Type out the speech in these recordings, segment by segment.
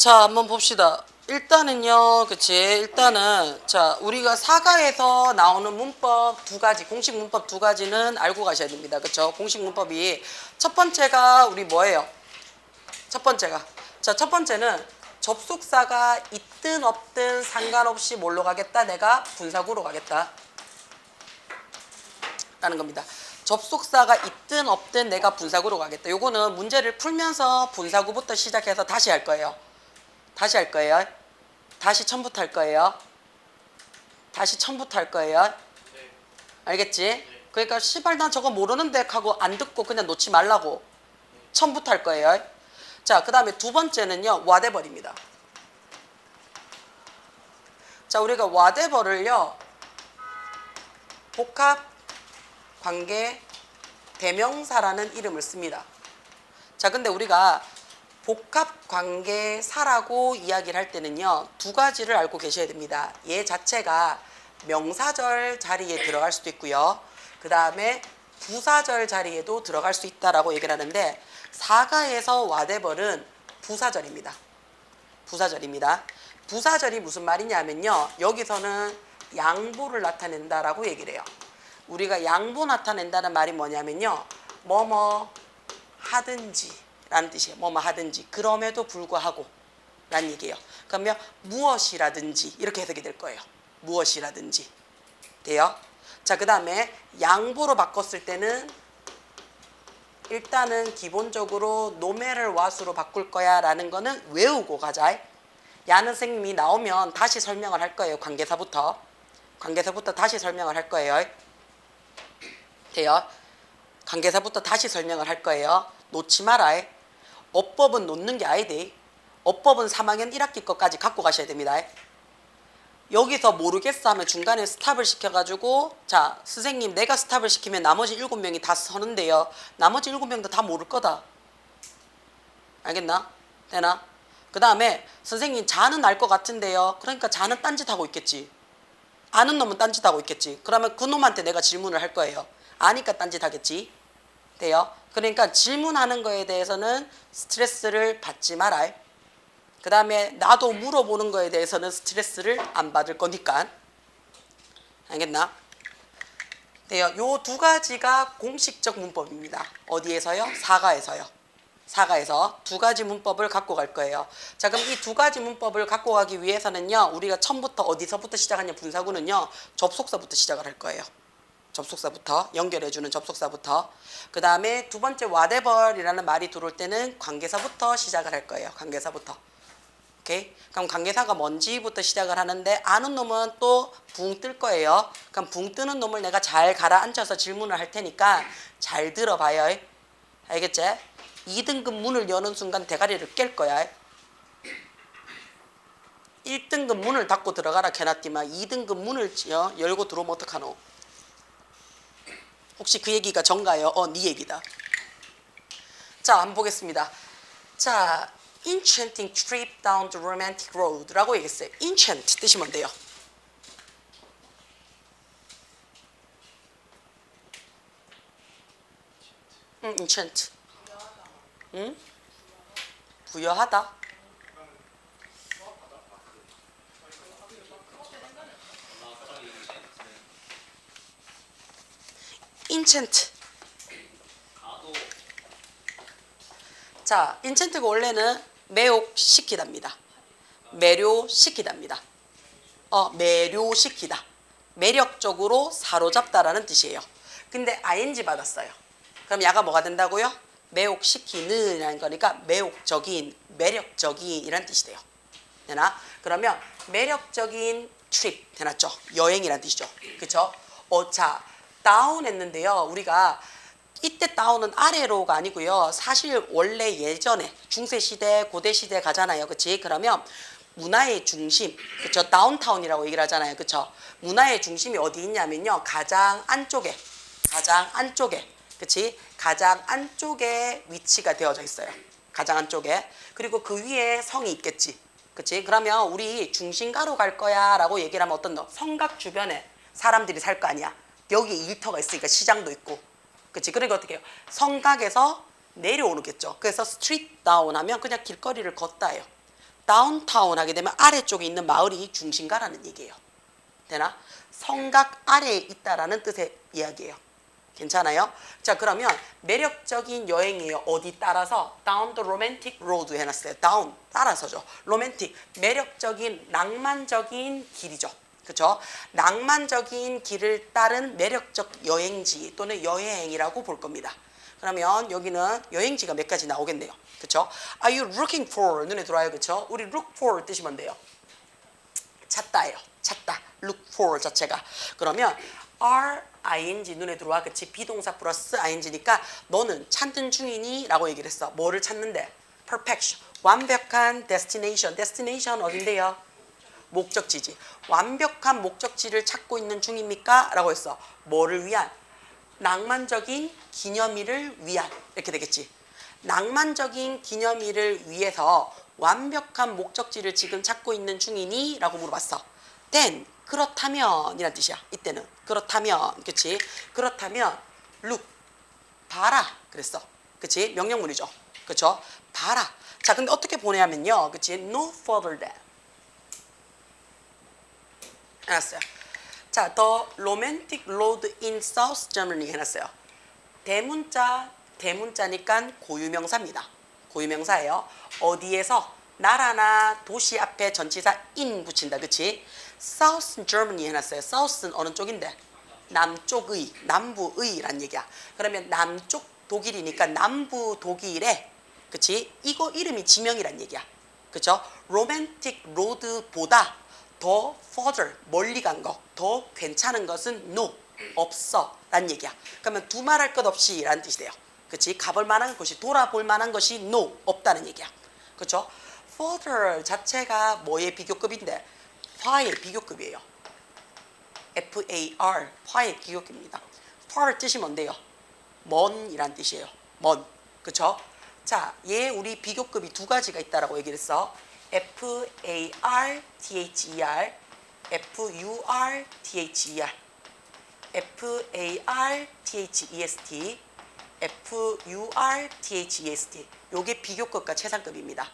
자, 한번 봅시다. 일단은요, 그치? 일단은, 자, 우리가 사가에서 나오는 문법 두 가지, 공식 문법 두 가지는 알고 가셔야 됩니다. 그쵸? 공식 문법이 첫 번째가 우리 뭐예요? 첫 번째가. 자, 첫 번째는 접속사가 있든 없든 상관없이 뭘로 가겠다? 내가 분사구로 가겠다. 라는 겁니다. 접속사가 있든 없든 내가 분사구로 가겠다. 요거는 문제를 풀면서 분사구부터 시작해서 다시 할 거예요. 다시 할 거예요. 다시 처음부터 할 거예요. 다시 처음부터 할 거예요. 네. 알겠지? 네. 그러니까 시발 난 저거 모르는데 하고 안 듣고 그냥 놓지 말라고. 처음부터 할 거예요. 자, 그 다음에 두 번째는요. whatever입니다. 자, 우리가 whatever를요. 복합 관계 대명사라는 이름을 씁니다. 자, 근데 우리가 복합관계사라고 이야기를 할 때는요. 두 가지를 알고 계셔야 됩니다. 얘 자체가 명사절 자리에 들어갈 수도 있고요. 그 다음에 부사절 자리에도 들어갈 수 있다라고 얘기를 하는데 사가에서 whatever는 부사절입니다. 부사절입니다. 부사절이 무슨 말이냐면요. 여기서는 양보를 나타낸다라고 얘기를 해요. 우리가 양보 나타낸다는 말이 뭐냐면요. 뭐뭐 하든지 라는 뜻이에요. 뭐뭐 하든지 그럼에도 불구하고 라는 얘기예요. 그러면 무엇이라든지 이렇게 해석이 될 거예요. 무엇이라든지 돼요. 자, 그 다음에 양보로 바꿨을 때는 일단은 기본적으로 노매를 what으로 바꿀 거야 라는 거는 외우고 가자. 야는 선생님이 나오면 다시 설명을 할 거예요. 관계사부터 다시 설명을 할 거예요. 돼요. 관계사부터 다시 설명을 할 거예요. 놓지 마라. 어법은 놓는 게 아니대. 어법은 3학년 1학기 것까지 갖고 가셔야 됩니다. 여기서 모르겠어 하면 중간에 스탑을 시켜가지고 자, 선생님 내가 스탑을 시키면 나머지 7명이 다 서는데요. 나머지 7명도 다 모를 거다. 알겠나? 되나? 그 다음에 선생님 자는 알 것 같은데요. 그러니까 자는 딴짓하고 있겠지. 아는 놈은 딴짓하고 있겠지. 그러면 그 놈한테 내가 질문을 할 거예요. 아니까 딴짓하겠지. 돼요? 그러니까 질문하는 거에 대해서는 스트레스를 받지 마라. 그 다음에 나도 물어보는 거에 대해서는 스트레스를 안 받을 거니까. 알겠나? 돼요? 요 두 가지가 공식적 문법입니다. 어디에서요? 사가에서요. 사가에서 두 가지 문법을 갖고 갈 거예요. 자, 그럼 이 두 가지 문법을 갖고 가기 위해서는요. 우리가 처음부터 어디서부터 시작하냐 분사구는요. 접속사부터 시작을 할 거예요. 접속사부터 연결해주는 접속사부터. 그 다음에 두 번째 whatever이라는 말이 들어올 때는 관계사부터 시작을 할 거예요. 관계사부터. 오케이? 그럼 관계사가 뭔지부터 시작을 하는데 아는 놈은 또 붕 뜰 거예요. 그럼 붕 뜨는 놈을 내가 잘 가라앉혀서 질문을 할 테니까 잘 들어봐요. 알겠지? 2등급 문을 여는 순간 대가리를 깰 거야. 1등급 문을 닫고 들어가라 캐놨디만 2등급 문을 열고 들어오면 어떡하노? 혹시 그 얘기가 전가요? 네 얘기다. 자, 한번 보겠습니다. 자, enchanting trip down the romantic road라고 얘기했어요. enchant 뜻이 뭔데요? enchant. 응? 부여하다. enchant. 자, enchant가 원래는 매혹시키답니다. 매료시키답니다. 매료시키다. 매력적으로 사로잡다라는 뜻이에요. 근데 ing 받았어요. 그럼 야가 뭐가 된다고요? 매혹시키는 이라는 거니까 매혹적인, 매력적인 이란 뜻이 돼요. 되나? 그러면 매력적인 트립 되났죠? 여행이란 뜻이죠. 그쵸? 자, 다운 했는데요. 우리가 이때 다운은 아래로가 아니고요. 사실 원래 예전에 중세시대, 고대시대 가잖아요. 그치? 그러면 문화의 중심, 그쵸? 다운타운이라고 얘기를 하잖아요. 그쵸? 문화의 중심이 어디 있냐면요. 가장 안쪽에, 그치? 가장 안쪽에 위치가 되어져 있어요. 가장 안쪽에. 그리고 그 위에 성이 있겠지. 그치? 그러면 우리 중심가로 갈 거야 라고 얘기를 하면 어떤 너? 성곽 주변에 사람들이 살 거 아니야. 여기 일터가 있으니까 시장도 있고. 그치? 그러니까 어떻게 해요? 성곽에서 내려오겠죠. 그래서 스트리트 다운 하면 그냥 길거리를 걷다 해요. 다운타운 하게 되면 아래쪽에 있는 마을이 중심가라는 얘기예요. 되나? 성곽 아래에 있다라는 뜻의 이야기예요. 괜찮아요? 자, 그러면 매력적인 여행이에요. 어디 따라서? Down the romantic road 해놨어요. Down, 따라서죠. 로맨틱, 매력적인, 낭만적인 길이죠. 그쵸? 낭만적인 길을 따른 매력적 여행지 또는 여행이라고 볼 겁니다. 그러면 여기는 여행지가 몇 가지 나오겠네요. 그쵸? Are you looking for? 눈에 들어와요. 그쵸? 우리 look for 뜻이 뭔데요? 찾다예요. 찾다. look for 자체가. 그러면 are ing 눈에 들어와. 그치? 비동사 플러스 ing니까 너는 찾는 중이니? 라고 얘기를 했어. 뭐를 찾는데? perfection. 완벽한 destination. destination 어딘데요? 목적지지. 완벽한 목적지를 찾고 있는 중입니까? 라고 했어. 뭐를 위한? 낭만적인 기념일을 위한. 이렇게 되겠지. 낭만적인 기념일을 위해서 완벽한 목적지를 지금 찾고 있는 중이니? 라고 물어봤어. then 그렇다면 이란 뜻이야. 이때는 그렇다면, 그치? 그렇다면 look 봐라 그랬어. 그치? 명령문이죠. 그쵸? 봐라. 자, 근데 어떻게 보내냐면요. 그치? no further than 해놨어요. 자, the romantic road in South Germany 해놨어요. 대문자니까 고유명사입니다. 고유명사예요. 어디에서? 나라나 도시 앞에 전치사 in 붙인다. 그치? South Germany 해놨어요. South는 어느 쪽인데? 남쪽의, 남부의란 얘기야. 그러면 남쪽 독일이니까 남부 독일에, 그치? 이거 이름이 지명이란 얘기야. 그쵸? romantic road보다 더 further, 멀리 간 거, 더 괜찮은 것은 no, 없어 라는 얘기야. 그러면 두말할 것 없이 라는 뜻이 돼요. 그치? 가볼 만한 것이, 돌아볼 만한 것이 no, 없다는 얘기야. 그쵸? further 자체가 뭐의 비교급인데? far의 비교급이에요. FAR, far의 비교급입니다. far 뜻이 뭔데요? 먼 이란 뜻이에요. 먼. 그쵸? 자, 얘 우리 비교급이 두 가지가 있다라고 얘기를 했어. FARTHER, FURTHER, FARTHEST, FURTHEST. 요게 비교급과 최상급입니다.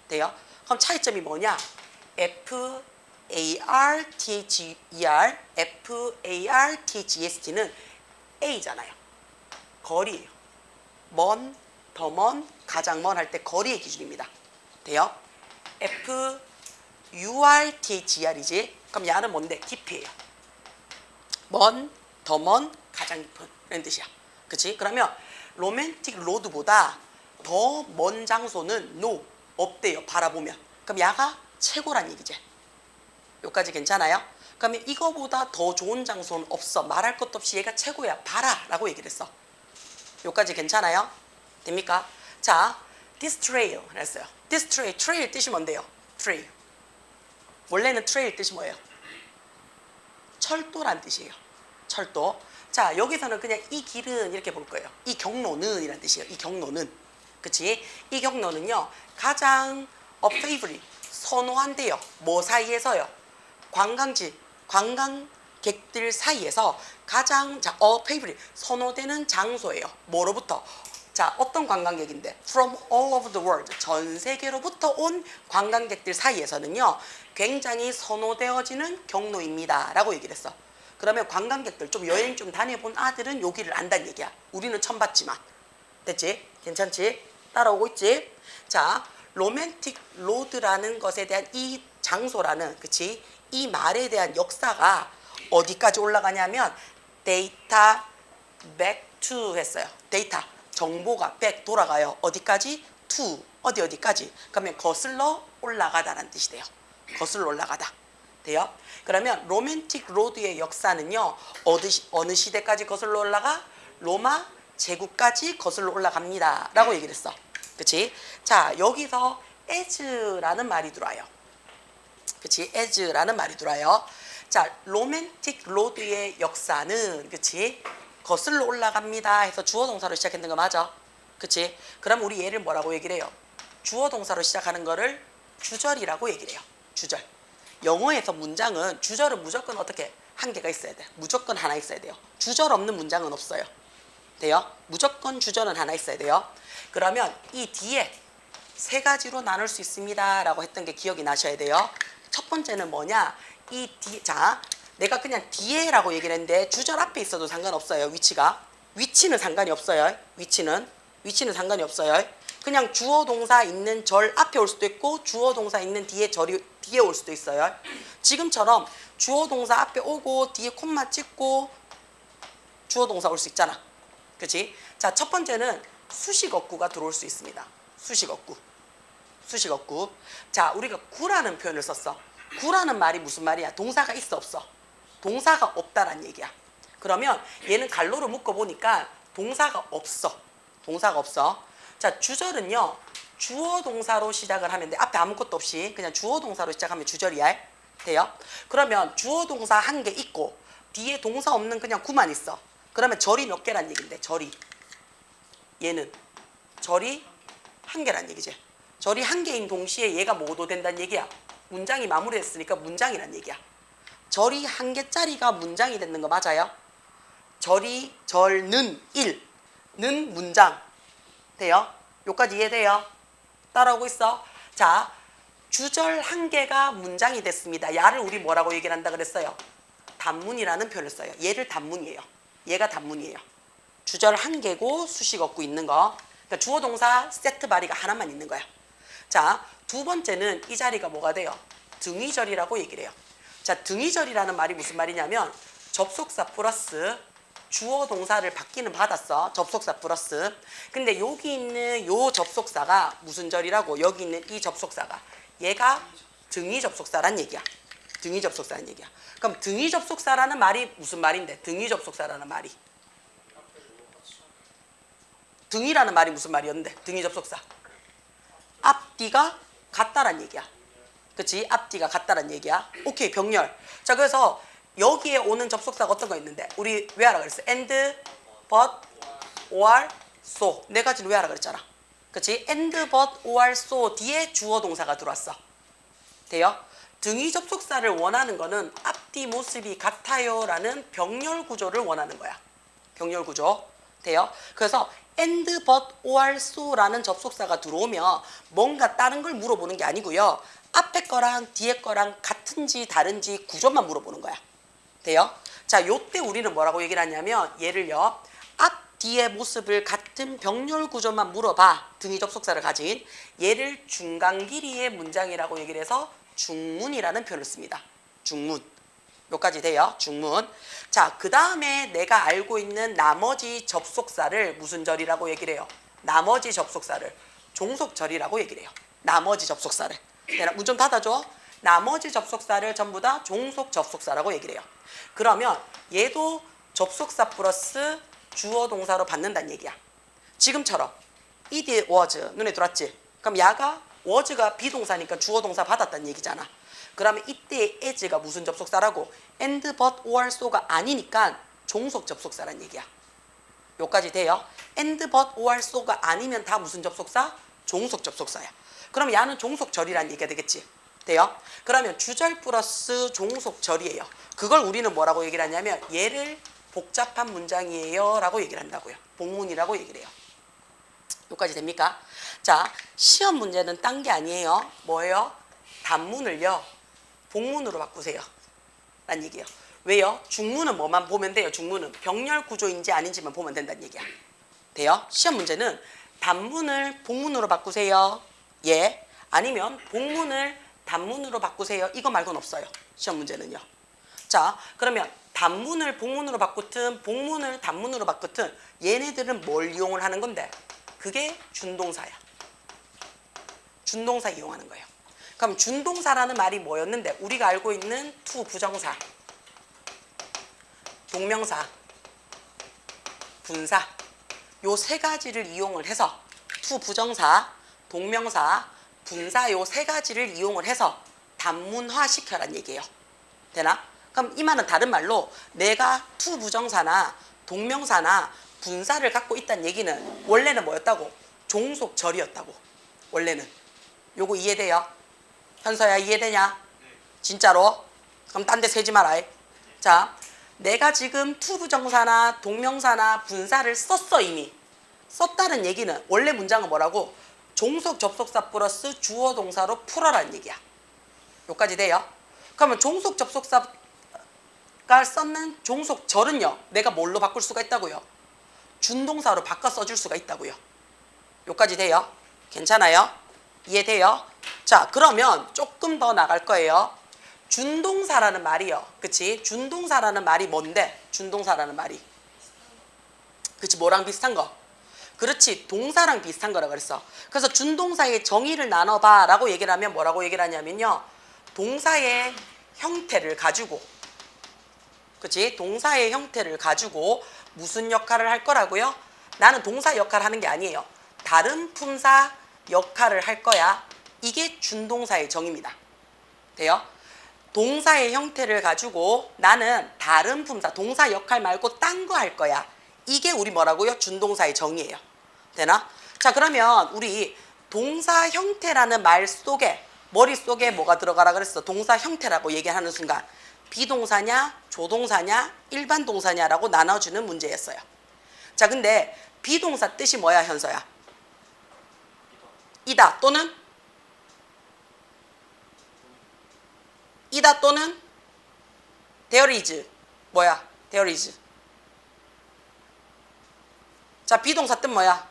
돼요? 그럼 차이점이 뭐냐? FARTHER, FARTHEST는 A잖아요. 거리예요. 먼, 더 먼, 가장 먼 할 때 거리의 기준입니다. 돼요? FURTHER이지. 그럼 야는 뭔데? 깊이예요. 먼, 더 먼, 가장 깊은 이런 뜻이야. 그치? 그러면 로맨틱 로드보다 더 먼 장소는 no, 없대요. 바라보면. 그럼 야가 최고란 얘기지. 여기까지 괜찮아요? 그러면 이거보다 더 좋은 장소는 없어. 말할 것도 없이 얘가 최고야. 봐라 라고 얘기를 했어. 여기까지 괜찮아요? 됩니까? 자, this trail 했어요. this trail, trail 뜻이 뭔데요? trail. 원래는 trail 뜻이 뭐예요? 철도란 뜻이에요. 철도. 자, 여기서는 그냥 이 길은 이렇게 볼 거예요. 이 경로는 이란 뜻이에요. 이 경로는. 그치? 이 경로는요. 가장 favorite, 선호한대요. 뭐 사이에서요? 관광객들 사이에서 가장 favorite, 선호되는 장소예요. 뭐로부터? 자, 어떤 관광객인데? From all over the world. 전 세계로부터 온 관광객들 사이에서는요. 굉장히 선호되어지는 경로입니다. 라고 얘기를 했어. 그러면 관광객들, 좀 여행 좀 다녀본 아들은 여기를 안다는 얘기야. 우리는 처음 봤지만. 됐지? 괜찮지? 따라오고 있지? 자, 로맨틱 로드라는 것에 대한 이 장소라는, 그치? 이 말에 대한 역사가 어디까지 올라가냐면 데이터 back to 했어요. 데이터. 정보가 back 돌아가요. 어디까지? to. 어디까지? 그러면 거슬러 올라가다라는 뜻이 돼요. 거슬러 올라가다. 돼요? 그러면 로맨틱 로드의 역사는요. 어느 시대까지 거슬러 올라가? 로마 제국까지 거슬러 올라갑니다. 라고 얘기를 했어. 그치? 자, 여기서 as라는 말이 들어와요. 그치? as라는 말이 들어와요. 자, 로맨틱 로드의 역사는, 그치? 거슬러 올라갑니다 해서 주어 동사로 시작했는 거 맞아? 그치? 그럼 우리 얘를 뭐라고 얘기를 해요? 주어 동사로 시작하는 거를 주절이라고 얘기를 해요. 주절. 영어에서 문장은 주절은 무조건 어떻게? 한 개가 있어야 돼. 무조건 하나 있어야 돼요. 주절 없는 문장은 없어요. 돼요? 무조건 주절은 하나 있어야 돼요. 그러면 이 뒤에 세 가지로 나눌 수 있습니다 라고 했던 게 기억이 나셔야 돼요. 첫 번째는 뭐냐, 자, 내가 그냥 뒤에라고 얘기를 했는데 주절 앞에 있어도 상관없어요. 위치는 상관이 없어요. 위치는 상관이 없어요. 그냥 주어 동사 있는 절 앞에 올 수도 있고 주어 동사 있는 뒤에 절이 뒤에 올 수도 있어요. 지금처럼 주어 동사 앞에 오고 뒤에 콤마 찍고 주어 동사 올 수 있잖아. 그렇지? 자, 첫 번째는 수식어구가 들어올 수 있습니다. 수식어구. 자, 우리가 구라는 표현을 썼어. 구라는 말이 무슨 말이야? 동사가 있어 없어? 동사가 없다란 얘기야. 그러면 얘는 갈로로 묶어보니까 동사가 없어. 자, 주절은요, 주어 동사로 시작을 하면 돼. 앞에 아무것도 없이 그냥 주어 동사로 시작하면 주절이야. 돼요? 그러면 주어 동사 한 개 있고 뒤에 동사 없는 그냥 구만 있어. 그러면 절이 몇 개란 얘긴데? 얘는 절이 한 개란 얘기지. 절이 한 개인 동시에 얘가 뭐도 된다는 얘기야. 문장이 마무리됐으니까 문장이란 얘기야. 절이 한 개짜리가 문장이 되는 거 맞아요? 절는 는 문장. 돼요? 여기까지 이해돼요? 따라오고 있어? 자, 주절 한 개가 문장이 됐습니다. 야를 우리 뭐라고 얘기를 한다 그랬어요? 단문이라는 표현을 써요. 얘를 단문이에요. 얘가 단문이에요. 주절 한 개고 수식어구 있는 거. 그러니까 주어 동사 세트 바리가 하나만 있는 거야. 자, 두 번째는 이 자리가 뭐가 돼요? 등위절이라고 얘기를 해요. 자, 등위절이라는 말이 무슨 말이냐면 접속사 플러스 주어 동사를 받기는 받았어. 접속사 플러스. 근데 여기 있는 요 접속사가 무슨 절이라고? 여기 있는 이 접속사가 얘가 등위 접속사란 얘기야. 그럼 등위 접속사라는 말이 무슨 말인데? 등위 접속사라는 말이. 등위라는 말이 무슨 말이었는데? 등위 접속사. 앞뒤가 같다란 얘기야. 그치? 앞뒤가 같다란 얘기야. 오케이, 병렬. 자, 그래서 여기에 오는 접속사가 어떤 거 있는데? 우리 왜 하라 그랬어? and, but, or, so. 네 가지를 왜 하라 그랬잖아. 그치? and, but, or, so 뒤에 주어 동사가 들어왔어. 돼요? 등위 접속사를 원하는 거는 앞뒤 모습이 같아요 라는 병렬 구조를 원하는 거야. 병렬 구조. 돼요? 그래서 and, but, or, so 라는 접속사가 들어오면 뭔가 다른 걸 물어보는 게 아니고요. 앞에 거랑 뒤에 거랑 같은지 다른지 구조만 물어보는 거야. 돼요? 자, 요때 우리는 뭐라고 얘기를 하냐면 얘를요. 앞, 뒤의 모습을 같은 병렬 구조만 물어봐. 등위 접속사를 가진 얘를 중간 길이의 문장이라고 얘기를 해서 중문이라는 표현을 씁니다. 중문. 요까지 돼요. 중문. 자, 그 다음에 내가 알고 있는 나머지 접속사를 무슨 절이라고 얘기를 해요? 나머지 접속사를 종속절이라고 얘기를 해요. 나머지 접속사를. 문 좀 닫아줘. 나머지 접속사를 전부 다 종속 접속사라고 얘기를 해요. 그러면 얘도 접속사 플러스 주어 동사로 받는다는 얘기야. 지금처럼 it was 눈에 들어왔지? 그럼 야가 was가 비동사니까 주어 동사 받았다는 얘기잖아. 그러면 이때 as가 무슨 접속사라고? and, but, or, so가 아니니까 종속 접속사란 얘기야. 요까지 돼요? and, but, or, so가 아니면 다 무슨 접속사? 종속 접속사야. 그럼 야는 종속절이란 얘기가 되겠지. 돼요? 그러면 주절 플러스 종속절이에요. 그걸 우리는 뭐라고 얘기를 하냐면 얘를 복잡한 문장이에요 라고 얘기를 한다고요. 복문이라고 얘기를 해요. 여기까지 됩니까? 자, 시험 문제는 딴 게 아니에요. 뭐예요? 단문을요 복문으로 바꾸세요 라는 얘기예요. 왜요? 중문은 뭐만 보면 돼요. 중문은 병렬 구조인지 아닌지만 보면 된다는 얘기야. 돼요? 시험 문제는 단문을 복문으로 바꾸세요. 예. 아니면 복문을 단문으로 바꾸세요. 이거 말고는 없어요. 시험 문제는요. 자, 그러면 단문을 복문으로 바꾸든 복문을 단문으로 바꾸든 얘네들은 뭘 이용을 하는 건데? 그게 준동사야. 준동사 이용하는 거예요. 그럼 준동사라는 말이 뭐였는데? 우리가 알고 있는 to 부정사, 동명사, 분사 요 세 가지를 이용을 해서 to 부정사, 동명사, 분사 요 세 가지를 이용을 해서 단문화 시켜란 얘기예요. 되나? 그럼 이 말은 다른 말로 내가 to 부정사나 동명사나 분사를 갖고 있다는 얘기는 원래는 뭐였다고? 종속절이었다고. 원래는. 요거 이해돼요? 현서야 이해되냐? 진짜로? 그럼 딴 데 세지 마라. 자, 내가 지금 to 부정사나 동명사나 분사를 썼어. 이미 썼다는 얘기는 원래 문장은 뭐라고? 종속 접속사 플러스 주어 동사로 풀어라는 얘기야. 여기까지 돼요? 그러면 종속 접속사가 썼는 종속절은요. 내가 뭘로 바꿀 수가 있다고요? 준동사로 바꿔 써줄 수가 있다고요. 여기까지 돼요? 괜찮아요? 이해돼요? 자, 그러면 조금 더 나갈 거예요. 준동사라는 말이요. 그치? 준동사라는 말이 뭔데? 준동사라는 말이. 그치? 뭐랑 비슷한 거? 그렇지. 동사랑 비슷한 거라 그랬어. 그래서 준동사의 정의를 나눠봐 라고 얘기를 하면 뭐라고 얘기를 하냐면요. 동사의 형태를 가지고, 그치? 동사의 형태를 가지고 무슨 역할을 할 거라고요? 나는 동사 역할을 하는 게 아니에요. 다른 품사 역할을 할 거야. 이게 준동사의 정의입니다. 돼요? 동사의 형태를 가지고 나는 다른 품사, 동사 역할 말고 딴 거 할 거야. 이게 우리 뭐라고요? 준동사의 정의예요. 되나? 자, 그러면 우리 동사 형태라는 말 속에 머릿속에 뭐가 들어가라 그랬어? 동사 형태라고 얘기하는 순간 비동사냐, 조동사냐, 일반 동사냐라고 나눠주는 문제였어요. 자, 근데 비동사 뜻이 뭐야, 현서야? 이다 또는 이다 또는 there is. 뭐야? there is. 자, 비동사 뜻 뭐야?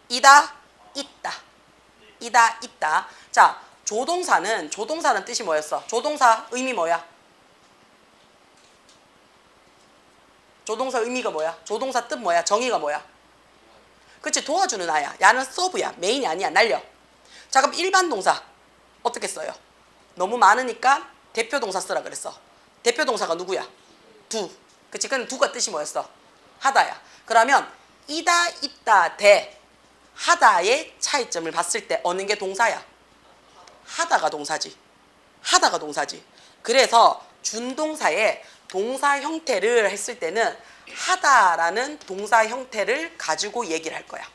이다, 있다. 이다, 있다. 자, 조동사는 뜻이 뭐였어? 조동사 의미 뭐야? 조동사 의미가 뭐야? 조동사 뜻 뭐야? 정의가 뭐야? 그치, 도와주는 아야. 야는 서브야. 메인이 아니야. 날려. 자, 그럼 일반 동사 어떻게 써요? 너무 많으니까 대표 동사 쓰라 그랬어. 대표 동사가 누구야? 두. 그치, 그럼 두가 뜻이 뭐였어? 하다야. 그러면 이다, 있다, 대 하다의 차이점을 봤을 때 어느 게 동사야? 하다가 동사지. 하다가 동사지. 그래서 준동사의 동사 형태를 했을 때는 하다라는 동사 형태를 가지고 얘기를 할 거야.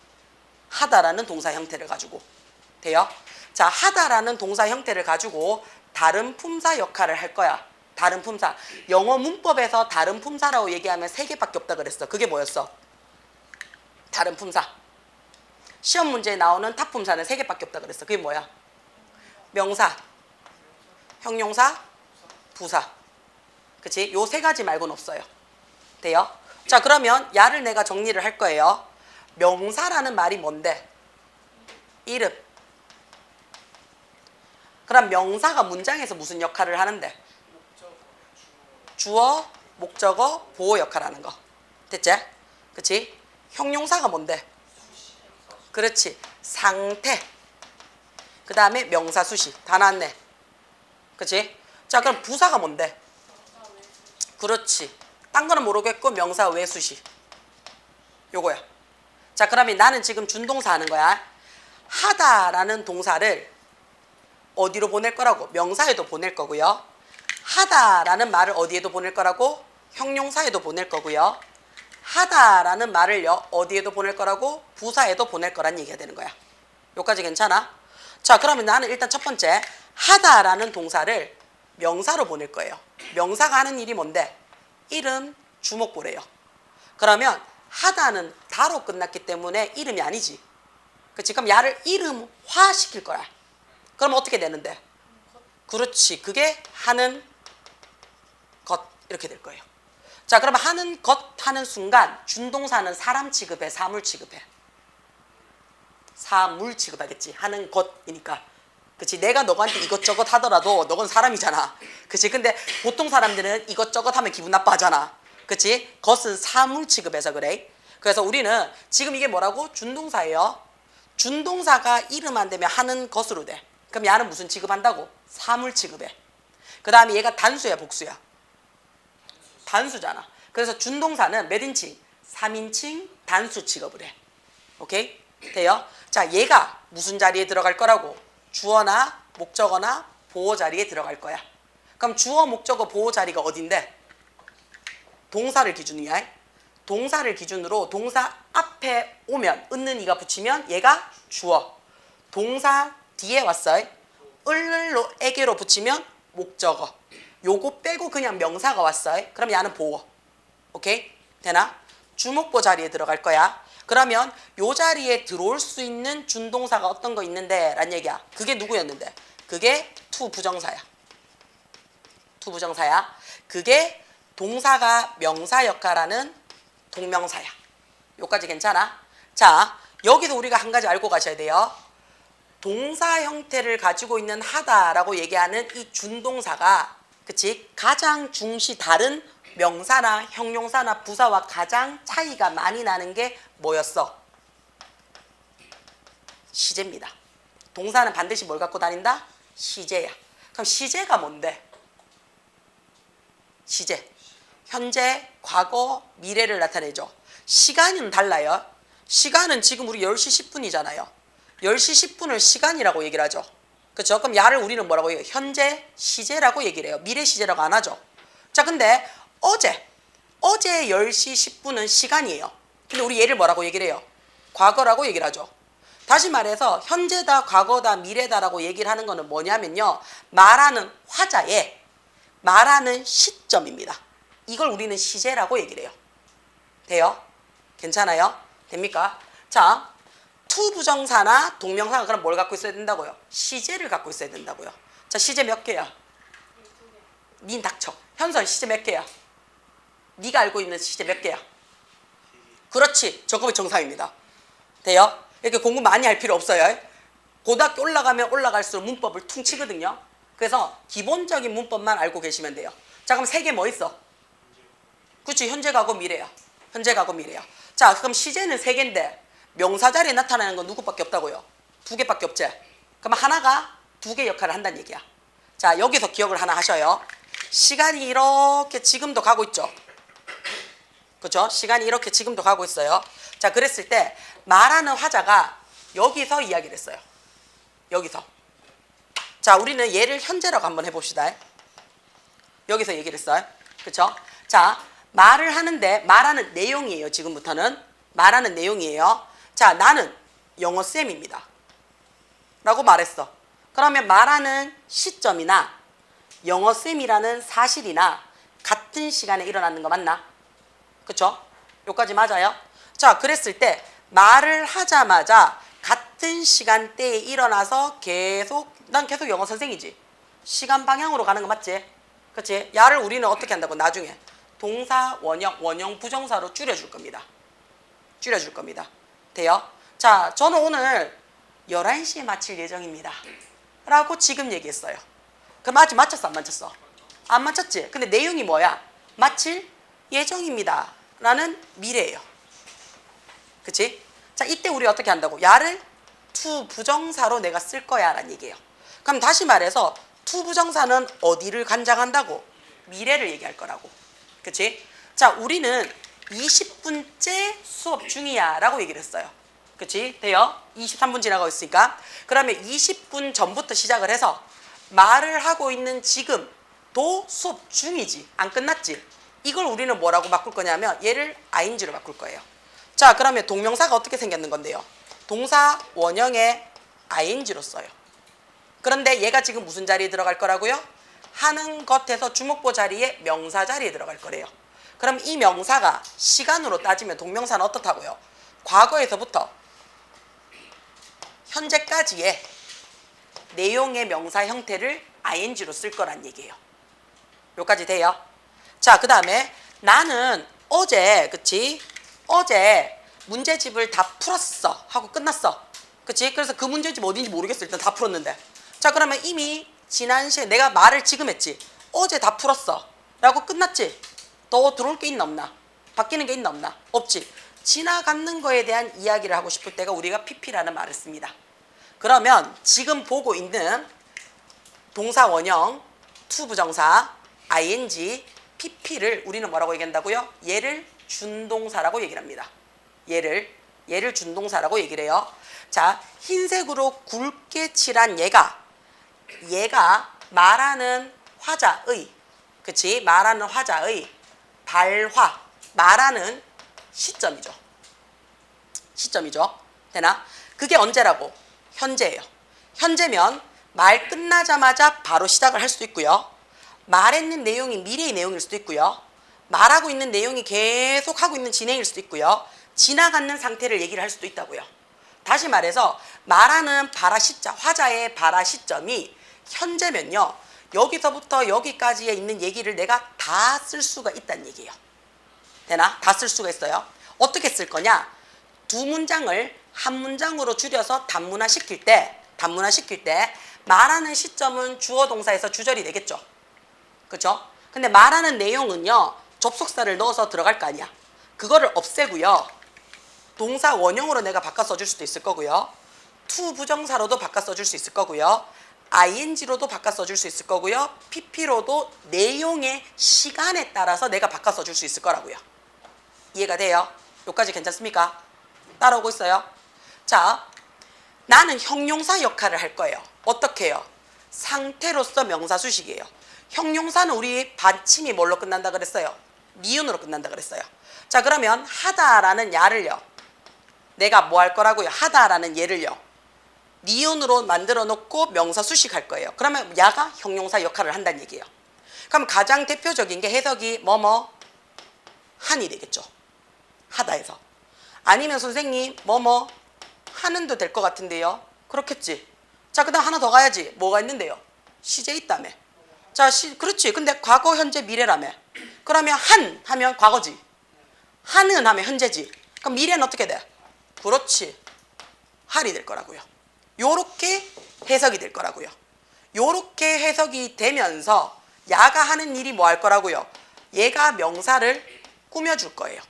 하다라는 동사 형태를 가지고. 돼요? 자, 하다라는 동사 형태를 가지고 다른 품사 역할을 할 거야. 다른 품사. 영어 문법에서 다른 품사라고 얘기하면 3개밖에 없다 그랬어. 그게 뭐였어? 다른 품사. 시험 문제에 나오는 타품사는 3개밖에 없다 그랬어. 그게 뭐야? 명사, 형용사, 부사. 그치? 요 3가지 말고는 없어요. 돼요? 자, 그러면 야를 내가 정리를 할 거예요. 명사라는 말이 뭔데? 이름. 그럼 명사가 문장에서 무슨 역할을 하는데? 주어, 목적어, 보호 역할을 하는 거. 됐지? 그치? 형용사가 뭔데? 그렇지. 상태. 그 다음에 명사 수시. 다 나왔네. 그치? 자, 그럼 부사가 뭔데? 그렇지. 딴 거는 모르겠고 명사 외 수시. 요거야. 자, 그러면 나는 지금 준동사 하는 거야. 하다라는 동사를 어디로 보낼 거라고? 명사에도 보낼 거고요. 하다라는 말을 어디에도 보낼 거라고? 형용사에도 보낼 거고요. 하다라는 말을 어디에도 보낼 거라고? 부사에도 보낼 거란 얘기가 되는 거야. 여기까지 괜찮아? 자, 그러면 나는 일단 첫 번째 하다라는 동사를 명사로 보낼 거예요. 명사가 하는 일이 뭔데? 이름, 주목보래요. 그러면 하다는 다로 끝났기 때문에 이름이 아니지. 그치? 그럼 야를 이름화 시킬 거야. 그럼 어떻게 되는데? 그렇지. 그게 하는 것 이렇게 될 거예요. 자, 그러면 하는 것 하는 순간 준동사는 사람 취급해, 사물 취급해. 사물 취급하겠지. 하는 것이니까. 그치? 내가 너한테 이것저것 하더라도 너건 사람이잖아. 그치? 근데 보통 사람들은 이것저것 하면 기분 나빠하잖아. 그치? 것은 사물 취급해서 그래. 그래서 우리는 지금 이게 뭐라고? 준동사예요. 준동사가 이름 안 되면 하는 것으로 돼. 그럼 야는 무슨 취급한다고? 사물 취급해. 그 다음에 얘가 단수야, 복수야? 단수잖아. 그래서 준동사는 몇 인칭? 3인칭 단수 취급을 해. 오케이? 돼요? 자, 얘가 무슨 자리에 들어갈 거라고? 주어나 목적어나 보호 자리에 들어갈 거야. 그럼 주어, 목적어, 보호 자리가 어딘데? 동사를 기준이야. 동사를 기준으로 동사 앞에 오면 은는 이가 붙이면 얘가 주어. 동사 뒤에 왔어요. 을로 에게로 붙이면 목적어. 요거 빼고 그냥 명사가 왔어요. 그럼 얘는 보호. 오케이? 되나? 주목보 자리에 들어갈 거야. 그러면 요 자리에 들어올 수 있는 준동사가 어떤 거 있는데 라는 얘기야. 그게 누구였는데? 그게 to 부정사야. to 부정사야. 그게 동사가 명사 역할하는 동명사야. 요까지 괜찮아? 자, 여기서 우리가 한 가지 알고 가셔야 돼요. 동사 형태를 가지고 있는 하다라고 얘기하는 이 준동사가 그치? 가장 중시 다른 명사나 형용사나 부사와 가장 차이가 많이 나는 게 뭐였어? 시제입니다. 동사는 반드시 뭘 갖고 다닌다? 시제야. 그럼 시제가 뭔데? 시제. 현재, 과거, 미래를 나타내죠. 시간은 달라요. 시간은 지금 우리 10시 10분이잖아요. 10시 10분을 시간이라고 얘기를 하죠. 그렇죠? 그럼 야를 우리는 뭐라고 해요? 현재 시제라고 얘기를 해요. 미래 시제라고 안 하죠. 자, 근데 어제 10시 10분은 시간이에요. 근데 우리 얘를 뭐라고 얘기를 해요? 과거라고 얘기를 하죠. 다시 말해서 현재다, 과거다, 미래다라고 얘기를 하는 거는 뭐냐면요. 말하는 화자에 말하는 시점입니다. 이걸 우리는 시제라고 얘기를 해요. 돼요? 괜찮아요? 됩니까? 자, to 부정사나 동명사가 그럼 뭘 갖고 있어야 된다고요? 시제를 갖고 있어야 된다고요. 자, 시제 몇 개야? 닌 닥쳐. 현설 시제 몇 개야? 네가 알고 있는 시제 몇 개야? 그렇지. 저거 정상입니다. 돼요? 이렇게 공부 많이 할 필요 없어요. 고등학교 올라가면 올라갈수록 문법을 퉁치거든요. 그래서 기본적인 문법만 알고 계시면 돼요. 자, 그럼 세 개 뭐 있어? 그렇지. 현재, 과거, 미래야. 현재, 과거, 미래야. 자, 그럼 시제는 세 개인데 명사 자리에 나타나는 건 누구밖에 없다고요? 두 개밖에 없지. 그럼 하나가 두 개 역할을 한다는 얘기야. 자, 여기서 기억을 하나 하셔요. 시간이 이렇게 지금도 가고 있죠. 그렇죠? 시간이 이렇게 지금도 가고 있어요. 자, 그랬을 때 말하는 화자가 여기서 이야기를 했어요. 여기서. 자, 우리는 얘를 현재라고 한번 해봅시다. 여기서 얘기를 했어요. 그렇죠? 자, 말을 하는데 말하는 내용이에요. 지금부터는 말하는 내용이에요. 자, 나는 영어쌤입니다 라고 말했어. 그러면 말하는 시점이나 영어쌤이라는 사실이나 같은 시간에 일어나는 거 맞나? 그쵸? 요까지 맞아요? 자, 그랬을 때 말을 하자마자 같은 시간대에 일어나서 난 계속 영어 선생이지. 시간 방향으로 가는 거 맞지? 그치? 야를 우리는 어떻게 한다고? 나중에 동사, 원형, 부정사로 줄여줄 겁니다. 줄여줄 겁니다. 돼요? 자, 저는 오늘 11시에 마칠 예정입니다 라고 지금 얘기했어요. 그럼 아직 맞췄어? 안 맞췄어? 안 맞췄지? 근데 내용이 뭐야? 마칠 예정입니다 라는 미래예요. 그치? 자, 이때 우리 어떻게 한다고? 야를 to 부정사로 내가 쓸 거야 라는 얘기예요. 그럼 다시 말해서 to 부정사는 어디를 관장한다고? 미래를 얘기할 거라고. 그치? 자, 우리는 20분째 수업 중이야 라고 얘기를 했어요. 그치? 돼요? 23분 지나가고 있으니까. 그러면 20분 전부터 시작을 해서 말을 하고 있는 지금도 수업 중이지. 안 끝났지? 이걸 우리는 뭐라고 바꿀 거냐면 얘를 ing로 바꿀 거예요. 자, 그러면 동명사가 어떻게 생겼는 건데요? 동사 원형에 ing로 써요. 그런데 얘가 지금 무슨 자리에 들어갈 거라고요? 하는 것에서 주목보 자리에 명사 자리에 들어갈 거래요. 그럼 이 명사가 시간으로 따지면 동명사는 어떻다고요? 과거에서부터 현재까지의 내용의 명사 형태를 ing로 쓸 거란 얘기예요. 여기까지 돼요? 자, 그 다음에 나는 어제, 그치? 어제 문제집을 다 풀었어 하고 끝났어. 그치? 그래서 그 문제집 어딘지 모르겠어. 일단 다 풀었는데. 자, 그러면 이미 지난 시간에 내가 말을 지금 했지. 어제 다 풀었어 라고 끝났지. 더 들어올 게 있나 없나? 바뀌는 게 있나 없나? 없지. 지나가는 거에 대한 이야기를 하고 싶을 때가 우리가 pp라는 말을 씁니다. 그러면 지금 보고 있는 동사 원형, to 부정사, ing, pp를 우리는 뭐라고 얘기한다고요? 얘를 준동사라고 얘기를 합니다. 얘를 준동사라고 얘기를 해요. 자, 흰색으로 굵게 칠한 얘가 말하는 화자의, 그치? 말하는 화자의 발화, 말하는 시점이죠. 되나? 그게 언제라고? 현재예요. 현재면 말 끝나자마자 바로 시작을 할 수도 있고요. 말했는 내용이 미래의 내용일 수도 있고요. 말하고 있는 내용이 계속 하고 있는 진행일 수도 있고요. 지나가는 상태를 얘기를 할 수도 있다고요. 다시 말해서 말하는 발화 시점, 화자의 발화 시점이 현재면요. 여기서부터 여기까지에 있는 얘기를 내가 다 쓸 수가 있다는 얘기예요. 되나? 다 쓸 수가 있어요. 어떻게 쓸 거냐? 두 문장을 한 문장으로 줄여서 단문화시킬 때 말하는 시점은 주어 동사에서 주절이 되겠죠. 그죠? 근데 말하는 내용은요. 접속사를 넣어서 들어갈 거 아니야. 그거를 없애고요. 동사 원형으로 내가 바꿔 써줄 수도 있을 거고요. to 부정사로도 바꿔 써줄 수 있을 거고요. ing로도 바꿔 써줄 수 있을 거고요. pp로도 내용의 시간에 따라서 내가 바꿔 써줄 수 있을 거라고요. 이해가 돼요? 여기까지 괜찮습니까? 따라오고 있어요? 자, 나는 형용사 역할을 할 거예요. 어떻게 해요? 상태로서 명사수식이에요. 형용사는 우리 받침이 뭘로 끝난다 그랬어요? 미운으로 끝난다 그랬어요. 자, 그러면 하다라는 야를요. 내가 뭐 할 거라고요? 하다라는 예를요. 니은으로 만들어 놓고 명사수식 할 거예요. 그러면 야가 형용사 역할을 한다는 얘기예요. 그럼 가장 대표적인 게 해석이 뭐뭐 한이 되겠죠. 하다에서. 아니면 선생님 뭐뭐 하는도 될 것 같은데요. 그렇겠지. 자, 그 다음 하나 더 가야지. 뭐가 있는데요? 시제 있다며. 자, 그렇지. 근데 과거, 현재, 미래라며. 그러면 한 하면 과거지. 하는 하면 현재지. 그럼 미래는 어떻게 돼? 그렇지. 할이 될 거라고요. 요렇게 해석이 될 거라고요. 요렇게 해석이 되면서 야가 하는 일이 뭐 할 거라고요? 얘가 명사를 꾸며줄 거예요.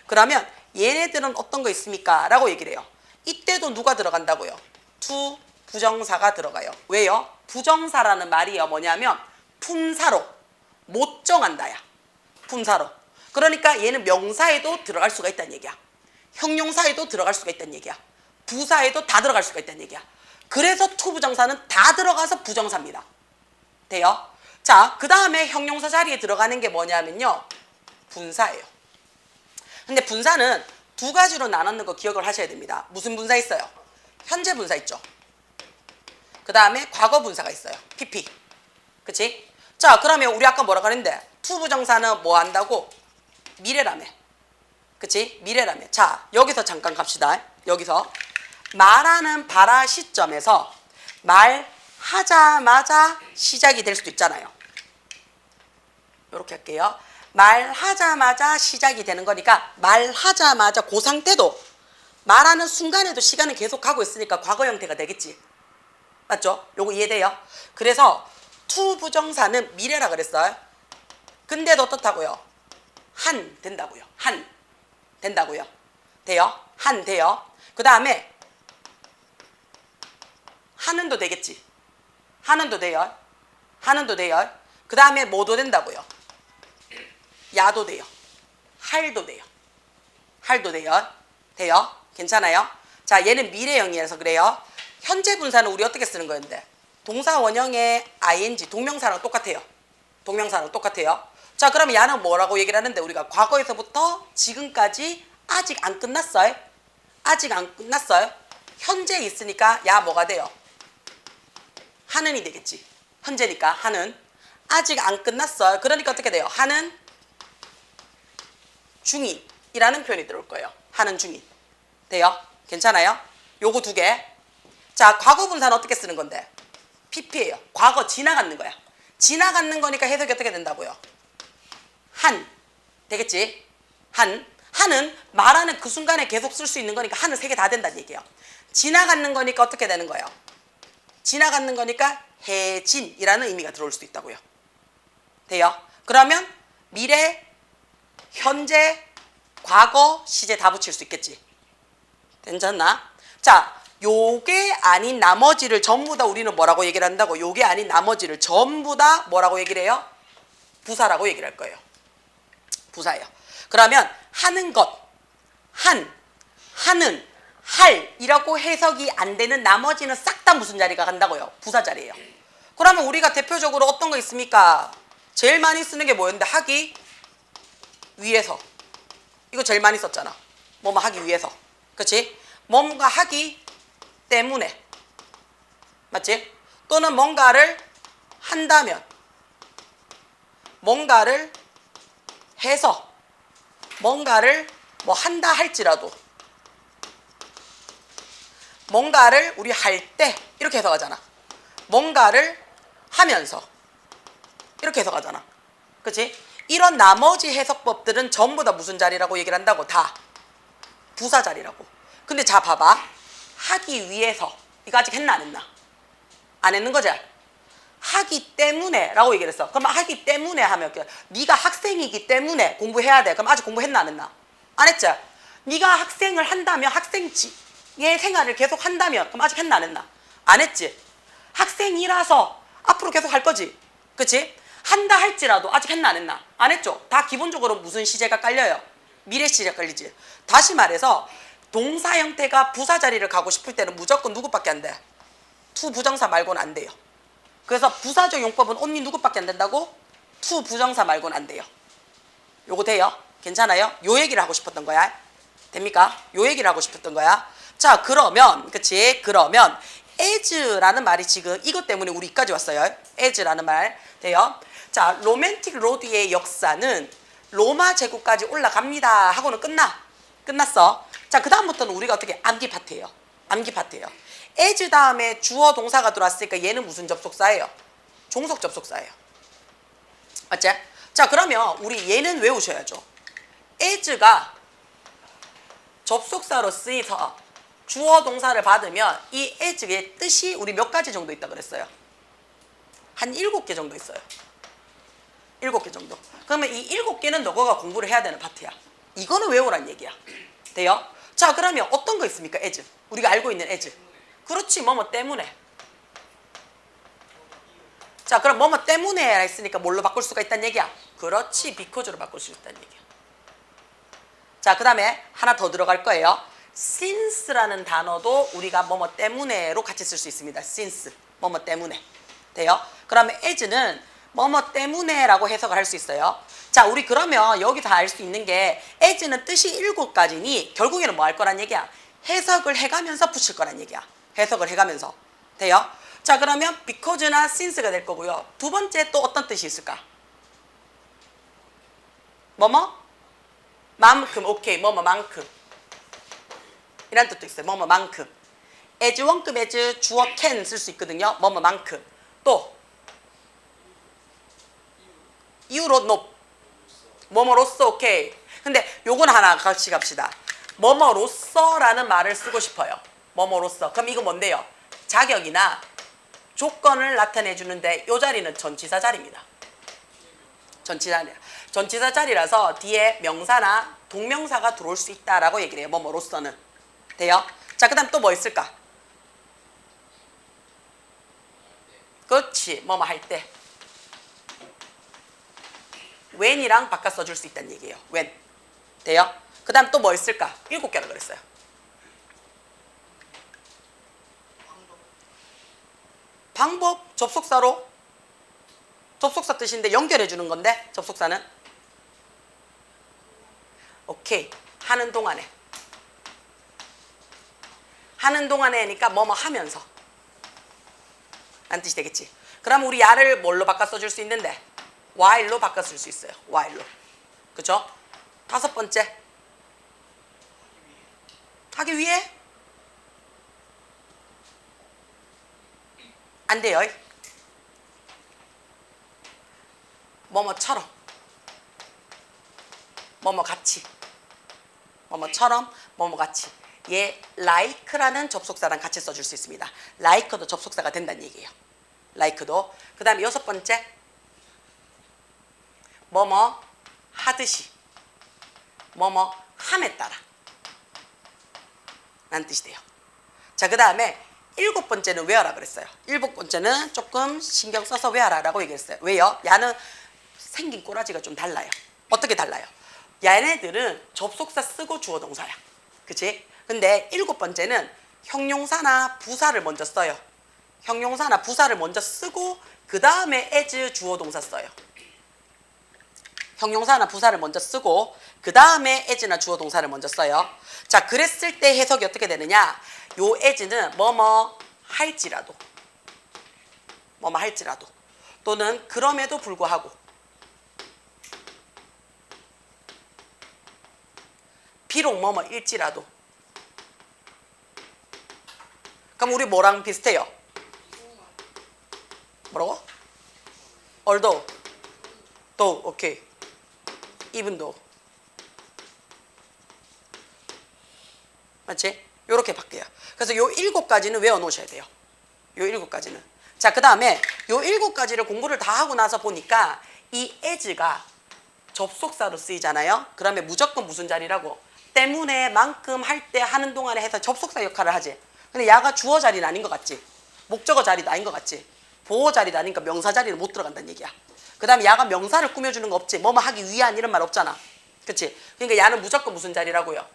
그러면 얘네들은 어떤 거 있습니까? 라고 얘기를 해요. 이때도 누가 들어간다고요? to 부정사가 들어가요. 왜요? 부정사라는 말이요. 뭐냐면 품사로 못 정한다야. 품사로. 그러니까 얘는 명사에도 들어갈 수가 있다는 얘기야. 형용사에도 들어갈 수가 있다는 얘기야. 부사에도 다 들어갈 수가 있다는 얘기야. 그래서 to 부정사는 다 들어가서 부정사입니다. 돼요? 자, 그 다음에 형용사 자리에 들어가는 게 뭐냐면요. 분사예요. 근데 분사는 두 가지로 나눴는 거 기억을 하셔야 됩니다. 무슨 분사 있어요? 현재 분사 있죠. 그 다음에 과거 분사가 있어요. PP. 그치? 자, 그러면 우리 아까 뭐라고 했는데 to 부정사는 뭐 한다고? 미래라며. 그치? 미래라며. 자, 여기서 잠깐 갑시다. 여기서 말하는 발화 시점에서 말하자마자 시작이 될 수도 있잖아요. 이렇게 할게요. 말하자마자 시작이 되는 거니까 말하자마자 그 상태도 말하는 순간에도 시간은 계속 가고 있으니까 과거 형태가 되겠지. 맞죠? 요거 이해돼요? 그래서 to 부정사는 미래라 그랬어요. 근데도 어떻다고요? 한 된다고요. 한 된다고요. 돼요? 한 돼요. 그 다음에 하는도 되겠지. 하는도 돼요. 하는도 돼요. 그 다음에 뭐도 된다고요? 야도 돼요. 할도 돼요. 할도 돼요. 돼요? 괜찮아요? 자, 얘는 미래형이라서 그래요. 현재 분사는 우리 어떻게 쓰는 거였는데? 동사 원형의 ing, 동명사랑 똑같아요. 동명사랑 똑같아요. 자, 그러면 야는 뭐라고 얘기를 하는데 우리가 과거에서부터 지금까지 아직 안 끝났어요. 아직 안 끝났어요. 현재 있으니까 야 뭐가 돼요? 하는이 되겠지. 현재니까 하는. 아직 안 끝났어요. 그러니까 어떻게 돼요? 하는 중이라는 표현이 들어올 거예요. 하는 중이. 돼요? 괜찮아요? 요거 두 개. 자, 과거 분사는 어떻게 쓰는 건데? PP예요. 과거 지나가는 거야. 지나가는 거니까 해석이 어떻게 된다고요? 한. 되겠지? 한. 한은 말하는 그 순간에 계속 쓸 수 있는 거니까 한은 세 개 다 된다는 얘기예요. 지나가는 거니까 어떻게 되는 거예요? 지나가는 거니까 해진이라는 의미가 들어올 수도 있다고요. 돼요? 그러면 미래, 현재, 과거, 시제 다 붙일 수 있겠지. 괜찮나? 자, 요게 아닌 나머지를 전부 다 우리는 뭐라고 얘기를 한다고? 요게 아닌 나머지를 전부 다 뭐라고 얘기를 해요? 부사라고 얘기를 할 거예요. 부사예요. 그러면 하는 것, 하는, 할이라고 해석이 안 되는 나머지는 싹 다 무슨 자리가 간다고요? 부사 자리예요. 그러면 우리가 대표적으로 어떤 거 있습니까? 제일 많이 쓰는 게 뭐였는데? 하기 위해서. 이거 제일 많이 썼잖아. 뭐뭐 하기 위해서. 그치? 뭔가 하기 때문에. 맞지? 또는 뭔가를 한다면. 뭔가를 해서. 뭔가를 뭐 한다 할지라도 뭔가를 우리 할 때 이렇게 해석하잖아. 뭔가를 하면서 이렇게 해석하잖아. 그치? 이런 나머지 해석법들은 전부 다 무슨 자리라고 얘기를 한다고? 다 부사 자리라고. 근데 자 봐봐. 하기 위해서 이거 아직 했나 안 했나? 안 했는 거지? 하기 때문에 라고 얘기를 했어. 그럼 하기 때문에 하면 네가 학생이기 때문에 공부해야 돼. 그럼 아직 공부했나 안 했나? 안 했지? 네가 학생을 한다면 학생의 생활을 계속 한다면 그럼 아직 했나 안 했나? 안 했지? 학생이라서 앞으로 계속 할 거지. 그치? 한다 할지라도 아직 했나 안 했나? 안 했죠? 다 기본적으로 무슨 시제가 깔려요? 미래 시제가 깔리지. 다시 말해서 동사 형태가 부사 자리를 가고 싶을 때는 무조건 누구밖에 안 돼? 투 부정사 말고는 안 돼요. 그래서 부사적 용법은 only 누구밖에 안 된다고? 투 부정사 말고는 안 돼요. 요거 돼요? 괜찮아요? 요 얘기를 하고 싶었던 거야. 됩니까? 요 얘기를 하고 싶었던 거야. 자, 그러면 그치? 그러면 as라는 말이 지금 이것 때문에 우리까지 왔어요. as라는 말 돼요? 자, 로맨틱 로드의 역사는 로마 제국까지 올라갑니다 하고는 끝났어. 자, 그 다음부터는 우리가 어떻게 암기 파트예요. 암기 파트예요. as 다음에 주어 동사가 들어왔으니까 얘는 무슨 접속사예요? 종속 접속사예요. 맞지? 자, 그러면 우리 얘는 외우셔야죠. as가 접속사로 쓰여서 주어 동사를 받으면 이 as의 뜻이 우리 몇 가지 정도 있다 그랬어요? 한 7개 정도 있어요. 7개 정도. 그러면 이 7개는 너가 공부를 해야 되는 파트야. 이거는 외우란 얘기야. 돼요? 자, 그러면 어떤 거 있습니까? as. 우리가 알고 있는 as. 그렇지, 뭐뭐 때문에. 자, 그럼 뭐뭐 때문에 했으니까 뭘로 바꿀 수가 있다는 얘기야? 그렇지, because로 바꿀 수 있다는 얘기야. 자, 그 다음에 하나 더 들어갈 거예요. since라는 단어도 우리가 뭐뭐 때문에로 같이 쓸 수 있습니다. since, 뭐뭐 때문에. 돼요? 그러면 as는 뭐뭐 때문에라고 해석을 할 수 있어요. 자, 우리 그러면 여기서 알 수 있는 게 as는 뜻이 7가지니 결국에는 뭐 할 거란 얘기야? 해석을 해가면서 붙일 거란 얘기야. 해석을 해가면서. 돼요? 자, 그러면 because나 since가 될 거고요. 두 번째 또 어떤 뜻이 있을까? 뭐뭐? 만큼. 오케이. 뭐뭐만큼. 이란 뜻도 있어요. 뭐뭐만큼. as 원급 as 주어 can 쓸 수 있거든요. 뭐뭐만큼. 또 이유로 높. 뭐뭐로써. 오케이. 근데 요건 하나 같이 갑시다. 뭐뭐로써라는 말을 쓰고 싶어요. 뭐뭐로써. 그럼 이거 뭔데요? 자격이나 조건을 나타내 주는데 요 자리는 전치사 자리입니다. 전치사 자리라서 뒤에 명사나 동명사가 들어올 수 있다라고 얘기를 해요. 뭐뭐로써는. 돼요? 자, 그 다음 또 뭐 있을까? 그렇지. 뭐뭐 할 때. when이랑 바꿔 써줄 수 있다는 얘기예요. when. 돼요? 그 다음 또 뭐 있을까? 7개라 그랬어요. 방법 접속사로 접속사 뜻인데 연결해 주는 건데 접속사는 오케이. 하는 동안에 하니까 뭐뭐 하면서 라는 뜻이 되겠지. 그럼 우리 야를 뭘로 바꿔 써줄 수 있는데 while로 바꿔 쓸 수 있어요. while로. 그죠? 5번째 하기 위해 안 돼요. 뭐뭐처럼 뭐뭐같이 뭐뭐처럼 뭐뭐같이 얘 like라는 접속사랑 같이 써줄 수 있습니다. like도 접속사가 된다는 얘기예요. like도. 그 다음에 6번째 뭐뭐 하듯이 뭐뭐 함에 따라 라는 뜻이 돼요. 자, 그 다음에 7번째는 where라 그랬어요. 7번째는 조금 신경 써서 where라고 얘기했어요. 왜요? 야는 생긴 꼬라지가 좀 달라요. 어떻게 달라요? 얘네들은 접속사 쓰고 주어 동사야. 그치? 근데 7번째는 형용사나 부사를 먼저 써요. 형용사나 부사를 먼저 쓰고 그 다음에 as 주어 동사 써요. 형용사나 부사를 먼저 쓰고 그 다음에 as나 주어 동사를 먼저 써요. 자, 그랬을 때 해석이 어떻게 되느냐? 요 as는 뭐뭐 할지라도 또는 그럼에도 불구하고 비록 뭐뭐일지라도. 그럼 우리 뭐랑 비슷해요? 뭐라고? although, though, 오케이. even though. 맞지? 요렇게 바뀌어요. 그래서 요 7가지는 외워놓으셔야 돼요. 요 7가지는. 자, 그 다음에 요 7가지를 공부를 다 하고 나서 보니까 이 as가 접속사로 쓰이잖아요. 그러면 무조건 무슨 자리라고? 때문에 만큼 할 때 하는 동안에 해서 접속사 역할을 하지. 근데 야가 주어 자리는 아닌 것 같지? 목적어 자리도 아닌 것 같지? 보호 자리도 아니니까 명사 자리는 못 들어간다는 얘기야. 그 다음에 야가 명사를 꾸며주는 거 없지? 뭐뭐 하기 위한 이런 말 없잖아. 그치? 그러니까 야는 무조건 무슨 자리라고요?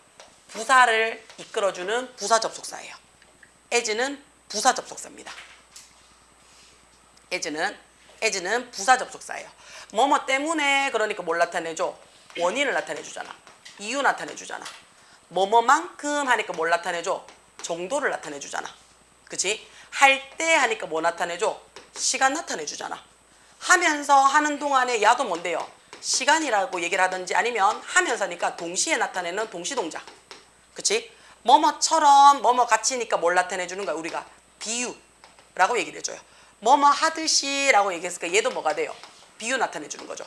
부사를 이끌어주는 부사 접속사예요. as는 부사 접속사입니다. as는 부사 접속사예요. 뭐뭐 때문에 그러니까 뭘 나타내줘? 원인을 나타내주잖아. 이유 나타내주잖아. 뭐뭐만큼 하니까 뭘 나타내줘? 정도를 나타내주잖아. 그치? 할 때 하니까 뭐 나타내줘? 시간 나타내주잖아. 하면서 하는 동안에 야도 뭔데요? 시간이라고 얘기를 하든지 아니면 하면서니까 동시에 나타내는 동시동작. 그치? 뭐뭐처럼 뭐뭐 같이니까 뭘 나타내주는 거야? 우리가 비유라고 얘기를 해줘요. 뭐뭐 하듯이 라고 얘기했으니까 얘도 뭐가 돼요? 비유 나타내주는 거죠.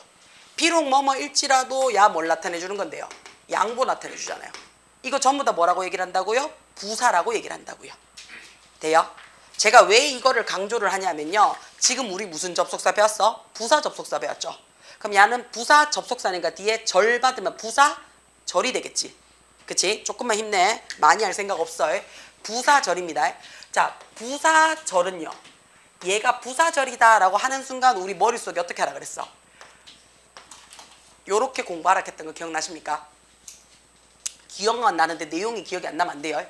비록 뭐뭐일지라도 야 뭘 나타내주는 건데요? 양보 나타내주잖아요. 이거 전부 다 뭐라고 얘기를 한다고요? 부사라고 얘기를 한다고요. 돼요? 제가 왜 이거를 강조를 하냐면요. 지금 우리 무슨 접속사 배웠어? 부사 접속사 배웠죠. 그럼 야는 부사 접속사니까 뒤에 절 받으면 부사 절이 되겠지. 그치? 조금만 힘내. 많이 할 생각 없어. 부사절입니다. 자, 부사절은요. 얘가 부사절이다 라고 하는 순간 우리 머릿속에 어떻게 하라 그랬어? 요렇게 공부하라 했던 거 기억나십니까? 기억만 나는데 내용이 기억이 안 나면 안 돼요.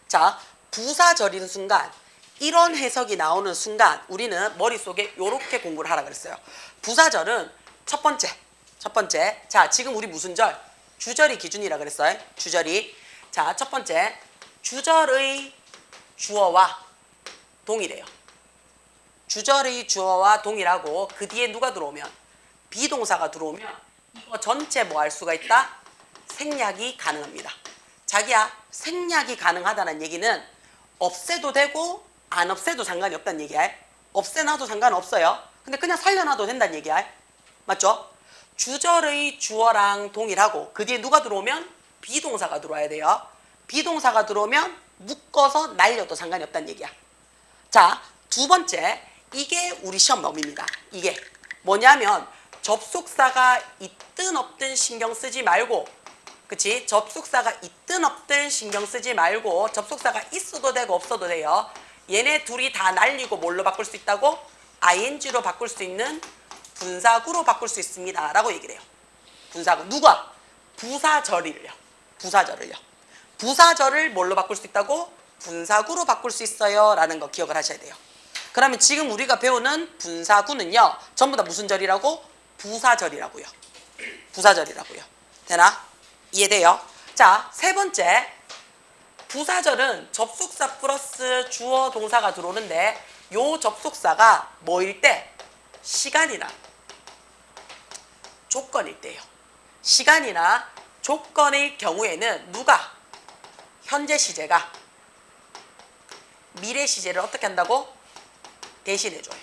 자, 부사절인 순간 이런 해석이 나오는 순간 우리는 머릿속에 요렇게 공부를 하라 그랬어요. 부사절은 첫 번째. 자, 지금 우리 무슨 절? 주절이 기준이라 그랬어요. 주절이. 자, 첫 번째. 주절의 주어와 동일해요. 주절의 주어와 동일하고 그 뒤에 누가 들어오면? 비동사가 들어오면 이거 전체 뭐 할 수가 있다? 생략이 가능합니다. 자기야, 생략이 가능하다는 얘기는 없애도 되고 안 없애도 상관이 없다는 얘기야. 없애놔도 상관없어요. 근데 그냥 살려놔도 된다는 얘기야. 맞죠? 주절의 주어랑 동일하고 그 뒤에 누가 들어오면? 비동사가 들어와야 돼요. 비동사가 들어오면 묶어서 날려도 상관이 없다는 얘기야. 자, 두 번째. 이게 우리 시험 범위입니다. 이게 뭐냐면 접속사가 있든 없든 신경 쓰지 말고, 그치? 접속사가 있든 없든 신경 쓰지 말고 접속사가 있어도 되고 없어도 돼요. 얘네 둘이 다 날리고 뭘로 바꿀 수 있다고? ing로 바꿀 수 있는 분사구로 바꿀 수 있습니다 라고 얘기를 해요. 분사구. 누가? 부사절을요. 부사절을 뭘로 바꿀 수 있다고? 분사구로 바꿀 수 있어요 라는 거 기억을 하셔야 돼요. 그러면 지금 우리가 배우는 분사구는요. 전부 다 무슨 절이라고? 부사절이라고요. 되나? 이해돼요? 자, 세 번째. 부사절은 접속사 플러스 주어 동사가 들어오는데 요 접속사가 뭐일 때? 시간이나 조건일 때예요. 시간이나 조건의 경우에는 누가? 현재 시제가 미래 시제를 어떻게 한다고? 대신해줘요.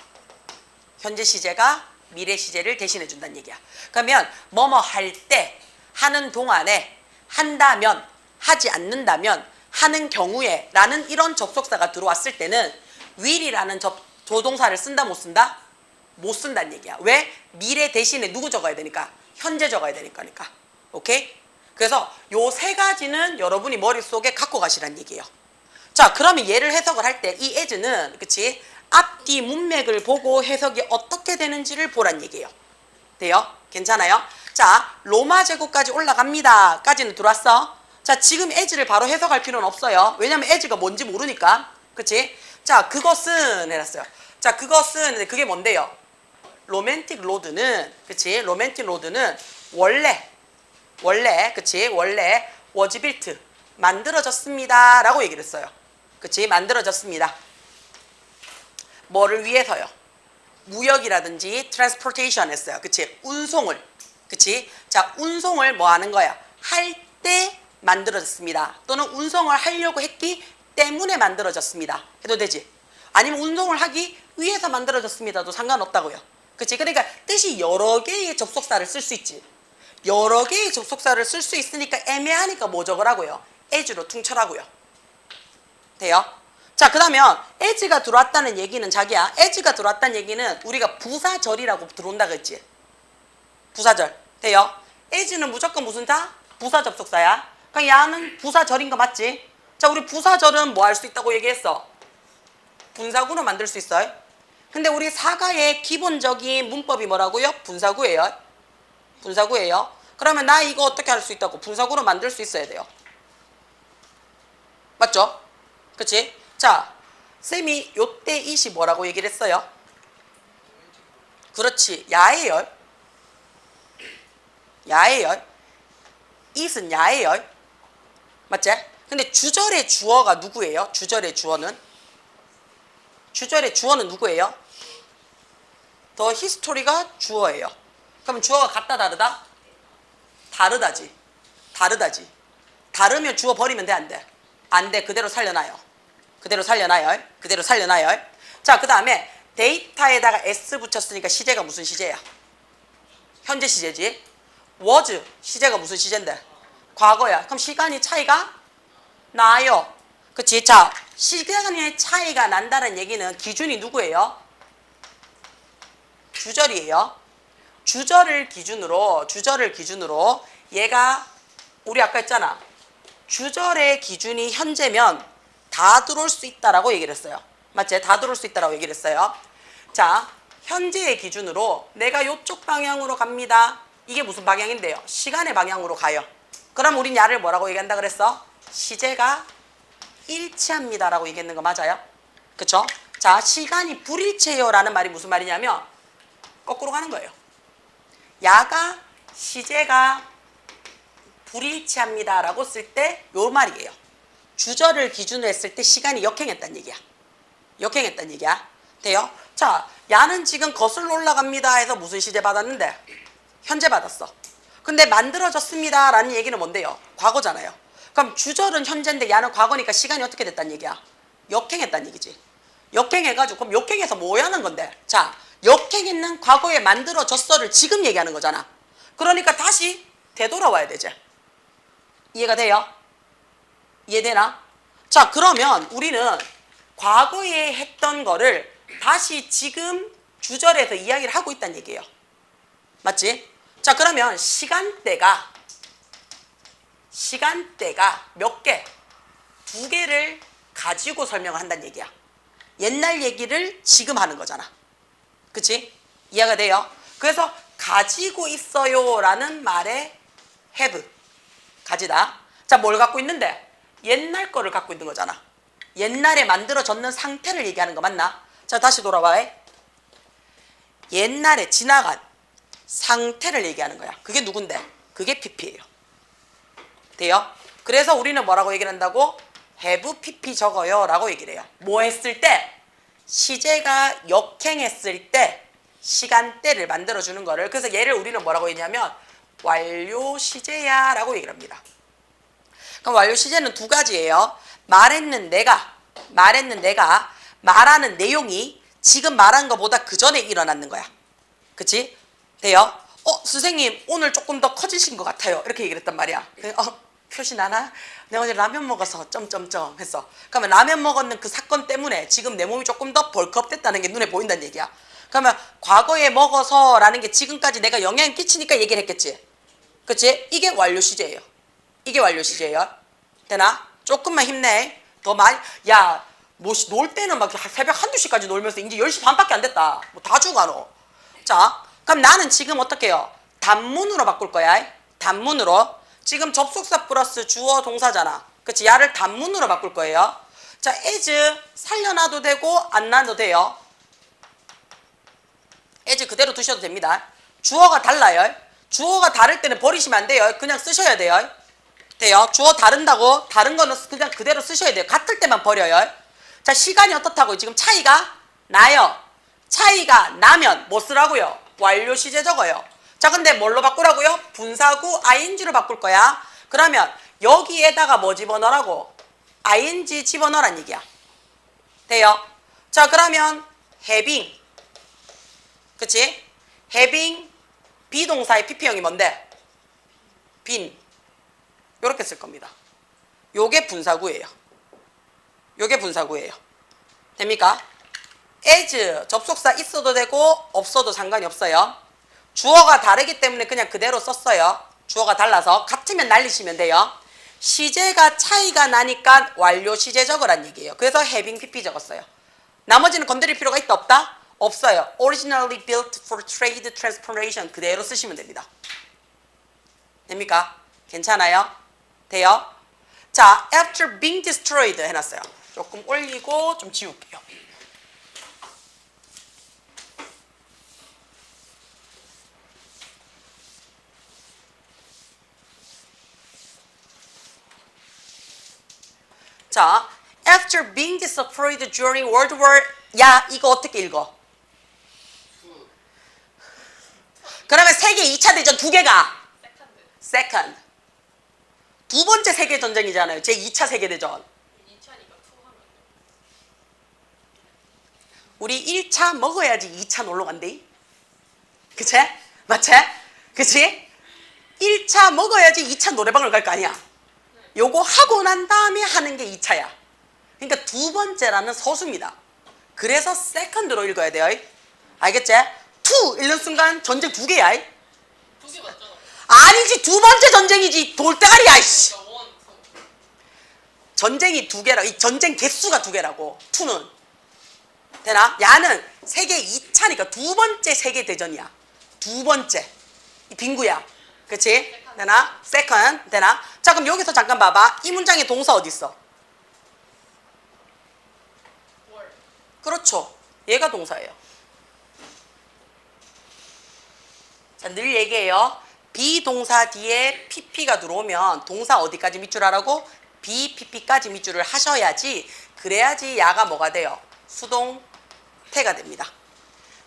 현재 시제가 미래 시제를 대신해준다는 얘기야. 그러면 뭐뭐 할 때, 하는 동안에, 한다면, 하지 않는다면, 하는 경우에 라는 이런 접속사가 들어왔을 때는 will이라는 조동사를 쓴다 못 쓴다? 못 쓴다는 얘기야. 왜? 미래 대신에 누구 적어야 되니까? 현재 적어야 되니까. 오케이? 그래서 요 세 가지는 여러분이 머릿속에 갖고 가시란 얘기예요. 자, 그러면 얘를 해석을 할 때 이 as는, 그치? 앞뒤 문맥을 보고 해석이 어떻게 되는지를 보란 얘기예요. 돼요? 괜찮아요? 자, 로마 제국까지 올라갑니다. 까지는 들어왔어? 자, 지금 as를 바로 해석할 필요는 없어요. 왜냐면 as가 뭔지 모르니까. 그치? 자, 그것은 해놨어요. 자, 그것은, 그게 뭔데요? 로맨틱 로드는, 그치? 로맨틱 로드는 원래, 그치? 원래 was built, 만들어졌습니다 라고 얘기를 했어요. 그치? 만들어졌습니다. 뭐를 위해서요? 무역이라든지 transportation 했어요. 그치? 운송을. 그치? 자, 운송을 뭐 하는 거야? 할 때 만들어졌습니다. 또는 운송을 하려고 했기 때문에 만들어졌습니다. 해도 되지. 아니면 운송을 하기 위해서 만들어졌습니다도 상관없다고요. 그치? 그러니까 뜻이 여러 개의 접속사를 쓸 수 있지. 여러 개의 접속사를 쓸 수 있으니까 애매하니까 뭐 적으라고요? as로 퉁쳐라고요. 돼요? 자, 그러면 as가 들어왔다는 얘기는 자기야. as가 들어왔다는 얘기는 우리가 부사절이라고 들어온다 그랬지. 부사절. 돼요? as는 무조건 무슨 자? 부사 접속사야. 그러니까 야는 부사절인 거 맞지? 자, 우리 부사절은 뭐 할 수 있다고 얘기했어? 분사구로 만들 수 있어요. 근데 우리 사가의 기본적인 문법이 뭐라고요? 분사구예요. 분사구예요. 그러면 나 이거 어떻게 할 수 있다고? 분사구로 만들 수 있어야 돼요. 맞죠? 그치? 자, 쌤이 요때 이시 뭐라고 얘기를 했어요? 그렇지. 야예요. 야예요. it은 야예요. 맞지? 근데 주절의 주어가 누구예요? 주절의 주어는? 주절의 주어는 누구예요? 더 히스토리가 주어예요. 그럼 주어가 같다 다르다? 다르다지. 다르다지. 다르면 주어 버리면 돼 안 돼? 안 돼. 그대로 살려놔요. 그대로 살려놔요. 그대로 살려놔요. 자, 그 다음에 데이터에다가 s 붙였으니까 시제가 무슨 시제야? 현재 시제지. was 시제가 무슨 시제인데? 과거야. 그럼 시간이 차이가 나요. 그치? 자, 시간의 차이가 난다는 얘기는 기준이 누구예요? 주절이에요. 주절을 기준으로 얘가 우리 아까 했잖아. 주절의 기준이 현재면 다 들어올 수 있다라고 얘기를 했어요. 맞지? 다 들어올 수 있다라고 얘기를 했어요. 자, 현재의 기준으로 내가 이쪽 방향으로 갑니다. 이게 무슨 방향인데요? 시간의 방향으로 가요. 그럼 우린 야를 뭐라고 얘기한다 그랬어? 시제가 일치합니다라고 얘기했는 거 맞아요? 그쵸? 자, 시간이 불일치해요라는 말이 무슨 말이냐면 거꾸로 가는 거예요. 야가 시제가 불일치합니다라고 쓸 때 요 말이에요. 주절을 기준으로 했을 때 시간이 역행했다는 얘기야. 역행했다는 얘기야. 돼요? 자, 야는 지금 거슬러 올라갑니다 해서 무슨 시제 받았는데? 현재 받았어. 근데 만들어졌습니다 라는 얘기는 뭔데요? 과거잖아요. 그럼 주절은 현재인데 야는 과거니까 시간이 어떻게 됐다는 얘기야? 역행했다는 얘기지. 역행해가지고 그럼 역행해서 뭐 하는 건데? 자, 역행했는 과거에 만들어졌어를 지금 얘기하는 거잖아. 그러니까 다시 되돌아와야 되지. 이해가 돼요? 이해되나? 자, 그러면 우리는 과거에 했던 거를 다시 지금 주절에서 이야기를 하고 있다는 얘기예요. 맞지? 자, 그러면 시간대가 몇 개? 2개를 가지고 설명을 한다는 얘기야. 옛날 얘기를 지금 하는 거잖아. 그치? 이해가 돼요? 그래서 가지고 있어요 라는 말에 have, 가지다. 자, 뭘 갖고 있는데? 옛날 거를 갖고 있는 거잖아. 옛날에 만들어졌는 상태를 얘기하는 거 맞나? 자, 다시 돌아와. 옛날에 지나간 상태를 얘기하는 거야. 그게 누군데? 그게 pp예요. 돼요? 그래서 우리는 뭐라고 얘기를 한다고? have pp 적어요 라고 얘기를 해요. 뭐 했을 때? 시제가 역행했을 때 시간대를 만들어주는 거를. 그래서 얘를 우리는 뭐라고 했냐면 완료 시제야 라고 얘기를 합니다. 그럼 완료 시제는 두 가지예요. 말했는 내가 말하는 내용이 지금 말한 것보다 그 전에 일어났는 거야. 그치? 돼요? 선생님 오늘 조금 더 커지신 것 같아요. 이렇게 얘기를 했단 말이야. 표시 나나? 내가 어제 라면 먹어서 점점점 했어. 그러면 라면 먹었는 그 사건 때문에 지금 내 몸이 조금 더 벌크업 됐다는 게 눈에 보인다는 얘기야. 그러면 과거에 먹어서 라는 게 지금까지 내가 영향을 끼치니까 얘기를 했겠지. 그치? 이게 완료 시제예요. 이게 완료 시제예요. 되나? 조금만 힘내. 더 많이. 야, 뭐 놀 때는 막 새벽 1~2시까지 놀면서 이제 10시 반밖에 안 됐다. 뭐 다 죽어 너. 자, 그럼 나는 지금 어떻게 해요? 단문으로 바꿀 거야. 단문으로. 지금 접속사 플러스 주어 동사잖아. 그치? 야를 단문으로 바꿀 거예요. 자, as 살려놔도 되고 안 놔도 돼요. as 그대로 두셔도 됩니다. 주어가 달라요. 주어가 다를 때는 버리시면 안 돼요. 그냥 쓰셔야 돼요. 돼요? 주어 다른다고 다른 거는 그냥 그대로 쓰셔야 돼요. 같을 때만 버려요. 자, 시간이 어떻다고요? 지금 차이가 나요. 차이가 나면 뭐 쓰라고요? 완료 시제 적어요. 자, 근데 뭘로 바꾸라고요? 분사구 ing로 바꿀 거야. 그러면 여기에다가 뭐 집어넣으라고? ing 집어넣으란 얘기야. 돼요? 자, 그러면 having. 그치? having 비동사의 pp형이 뭔데? been. 요렇게 쓸 겁니다. 요게 분사구예요. 요게 분사구예요. 됩니까? as 접속사 있어도 되고 없어도 상관이 없어요. 주어가 다르기 때문에 그냥 그대로 썼어요. 주어가 달라서 같으면 날리시면 돼요. 시제가 차이가 나니까 완료 시제 적으란 얘기예요. 그래서 having pp 적었어요. 나머지는 건드릴 필요가 있다 없다? 없어요. Originally built for trade transportation 그대로 쓰시면 됩니다. 됩니까? 괜찮아요? 돼요? 자, after being destroyed 해놨어요. 조금 올리고 좀 지울게요. 자, after being destroyed during World War, 야, 이거 어떻게 읽어? 그러면 세계 2차 대전 두 개가? Second. 두 번째 세계전쟁이잖아요. 제2차 세계대전. 우리 1차 먹어야지 2차 놀러 간대. 그치? 맞지? 그치? 1차 먹어야지 2차 노래방을 갈 거 아니야. 요거 하고 난 다음에 하는 게 2차야. 그러니까 두 번째라는 서수입니다. 그래서 second로 읽어야 돼요. 알겠지? to 읽는 순간 전쟁 두 개야. 두 개 맞잖아. 아니지, 두 번째 전쟁이지. 돌대가리야. 이씨. 전쟁이 두 개라. 이 전쟁 개수가 두 개라고. to는. 되나? 야는 세계 2차니까 두 번째 세계 대전이야. 두 번째. 이 빙구야. 그치? 되나? second. 되나? 자, 그럼 여기서 잠깐 봐봐. 이 문장에 동사 어디 있어? 그렇죠. 얘가 동사예요. 자, 늘 얘기해요. 비동사 뒤에 pp가 들어오면 동사 어디까지 밑줄 하라고? BPP까지 밑줄을 하셔야지. 그래야지 야가 뭐가 돼요? 수동태가 됩니다.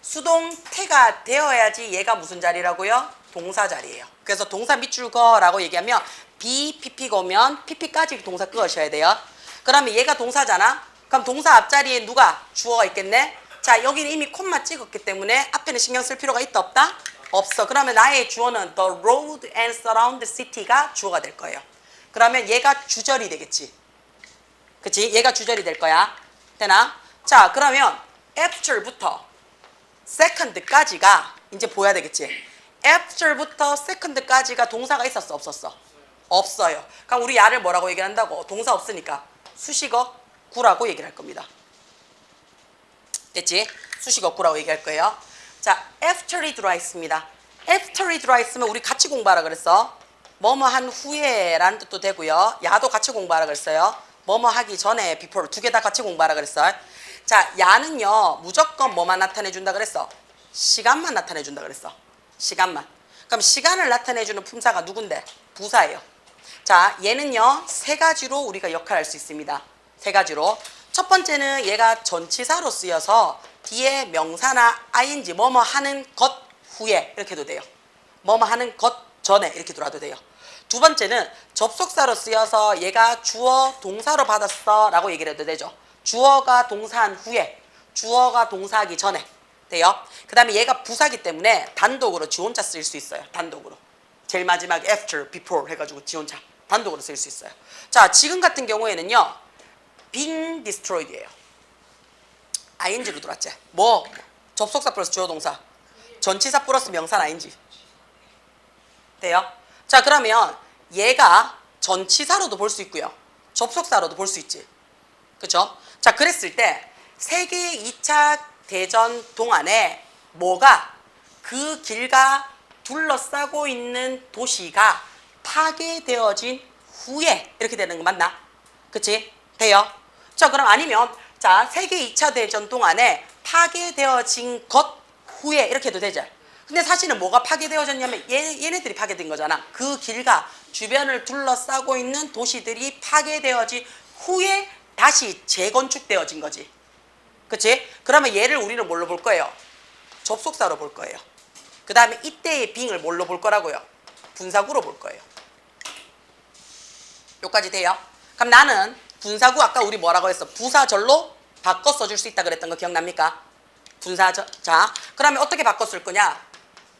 수동태가 되어야지 얘가 무슨 자리라고요? 동사 자리예요. 그래서 동사 밑줄 거라고 얘기하면 BPP가 오면 PP까지 동사 끄셔야 돼요. 그러면 얘가 동사잖아? 그럼 동사 앞자리에 누가? 주어가 있겠네? 자, 여기는 이미 콤마 찍었기 때문에 앞에는 신경 쓸 필요가 있다 없다? 없어. 그러면 나의 주어는 the road and surround city가 주어가 될 거예요. 그러면 얘가 주절이 되겠지. 그치? 얘가 주절이 될 거야. 되나? 자, 그러면 after부터 second까지가 이제 보여야 되겠지. after부터 second까지가 동사가 있었어 없었어? 없어요. 그럼 우리 야를 뭐라고 얘기한다고? 동사 없으니까 수식어 구라고 얘기를 할 겁니다. 됐지? 수식어 구라고 얘기할 거예요. 자, after이 들어와 있습니다. after이 들어와 있으면 우리 같이 공부하라 그랬어. 뭐뭐 한 후에 라는 뜻도 되고요. 야도 같이 공부하라 그랬어요. 뭐뭐 하기 전에 before 두 개 다 같이 공부하라 그랬어요. 자, 야는요 무조건 뭐만 나타내 준다 그랬어? 시간만 나타내 준다 그랬어. 시간만. 그럼 시간을 나타내 주는 품사가 누군데? 부사예요. 자, 얘는요 세 가지로 우리가 역할할 수 있습니다. 세 가지로. 첫 번째는 얘가 전치사로 쓰여서 뒤에 명사나 ing 뭐뭐 하는 것 후에 이렇게 해도 돼요. 뭐뭐 하는 것 전에 이렇게 들어와도 돼요. 두 번째는 접속사로 쓰여서 얘가 주어 동사로 받았어 라고 얘기를 해도 되죠. 주어가 동사한 후에, 주어가 동사하기 전에 돼요. 그 다음에 얘가 부사기 때문에 단독으로 지 혼자 쓰일 수 있어요. 단독으로. 제일 마지막에 after, before 해가지고 지 혼자 단독으로 쓰일 수 있어요. 자, 지금 같은 경우에는요 being destroyed예요. ing로 들어왔지. 뭐? 접속사 플러스 주어 동사. 전치사 플러스 명사는 ing. 돼요? 자, 그러면 얘가 전치사로도 볼 수 있고요. 접속사로도 볼 수 있지. 그쵸? 자, 그랬을 때 세계 2차 대전 동안에 뭐가 그 길가 둘러싸고 있는 도시가 파괴되어진 후에 이렇게 되는 거 맞나? 그치? 돼요? 자, 그럼 아니면 자, 세계 2차 대전 동안에 파괴되어진 것 후에 이렇게 해도 되죠. 근데 사실은 뭐가 파괴되어졌냐면 얘네들이 파괴된 거잖아. 그 길가 주변을 둘러싸고 있는 도시들이 파괴되어진 후에 다시 재건축되어진 거지. 그치? 그러면 얘를 우리는 뭘로 볼 거예요? 접속사로 볼 거예요. 그 다음에 이때의 빙을 뭘로 볼 거라고요? 분사구로 볼 거예요. 여기까지 돼요. 그럼 나는 분사구 아까 우리 뭐라고 했어? 부사절로 바꿔 써줄 수 있다 그랬던 거 기억납니까? 분사절. 자, 그러면 어떻게 바꿔 쓸 거냐?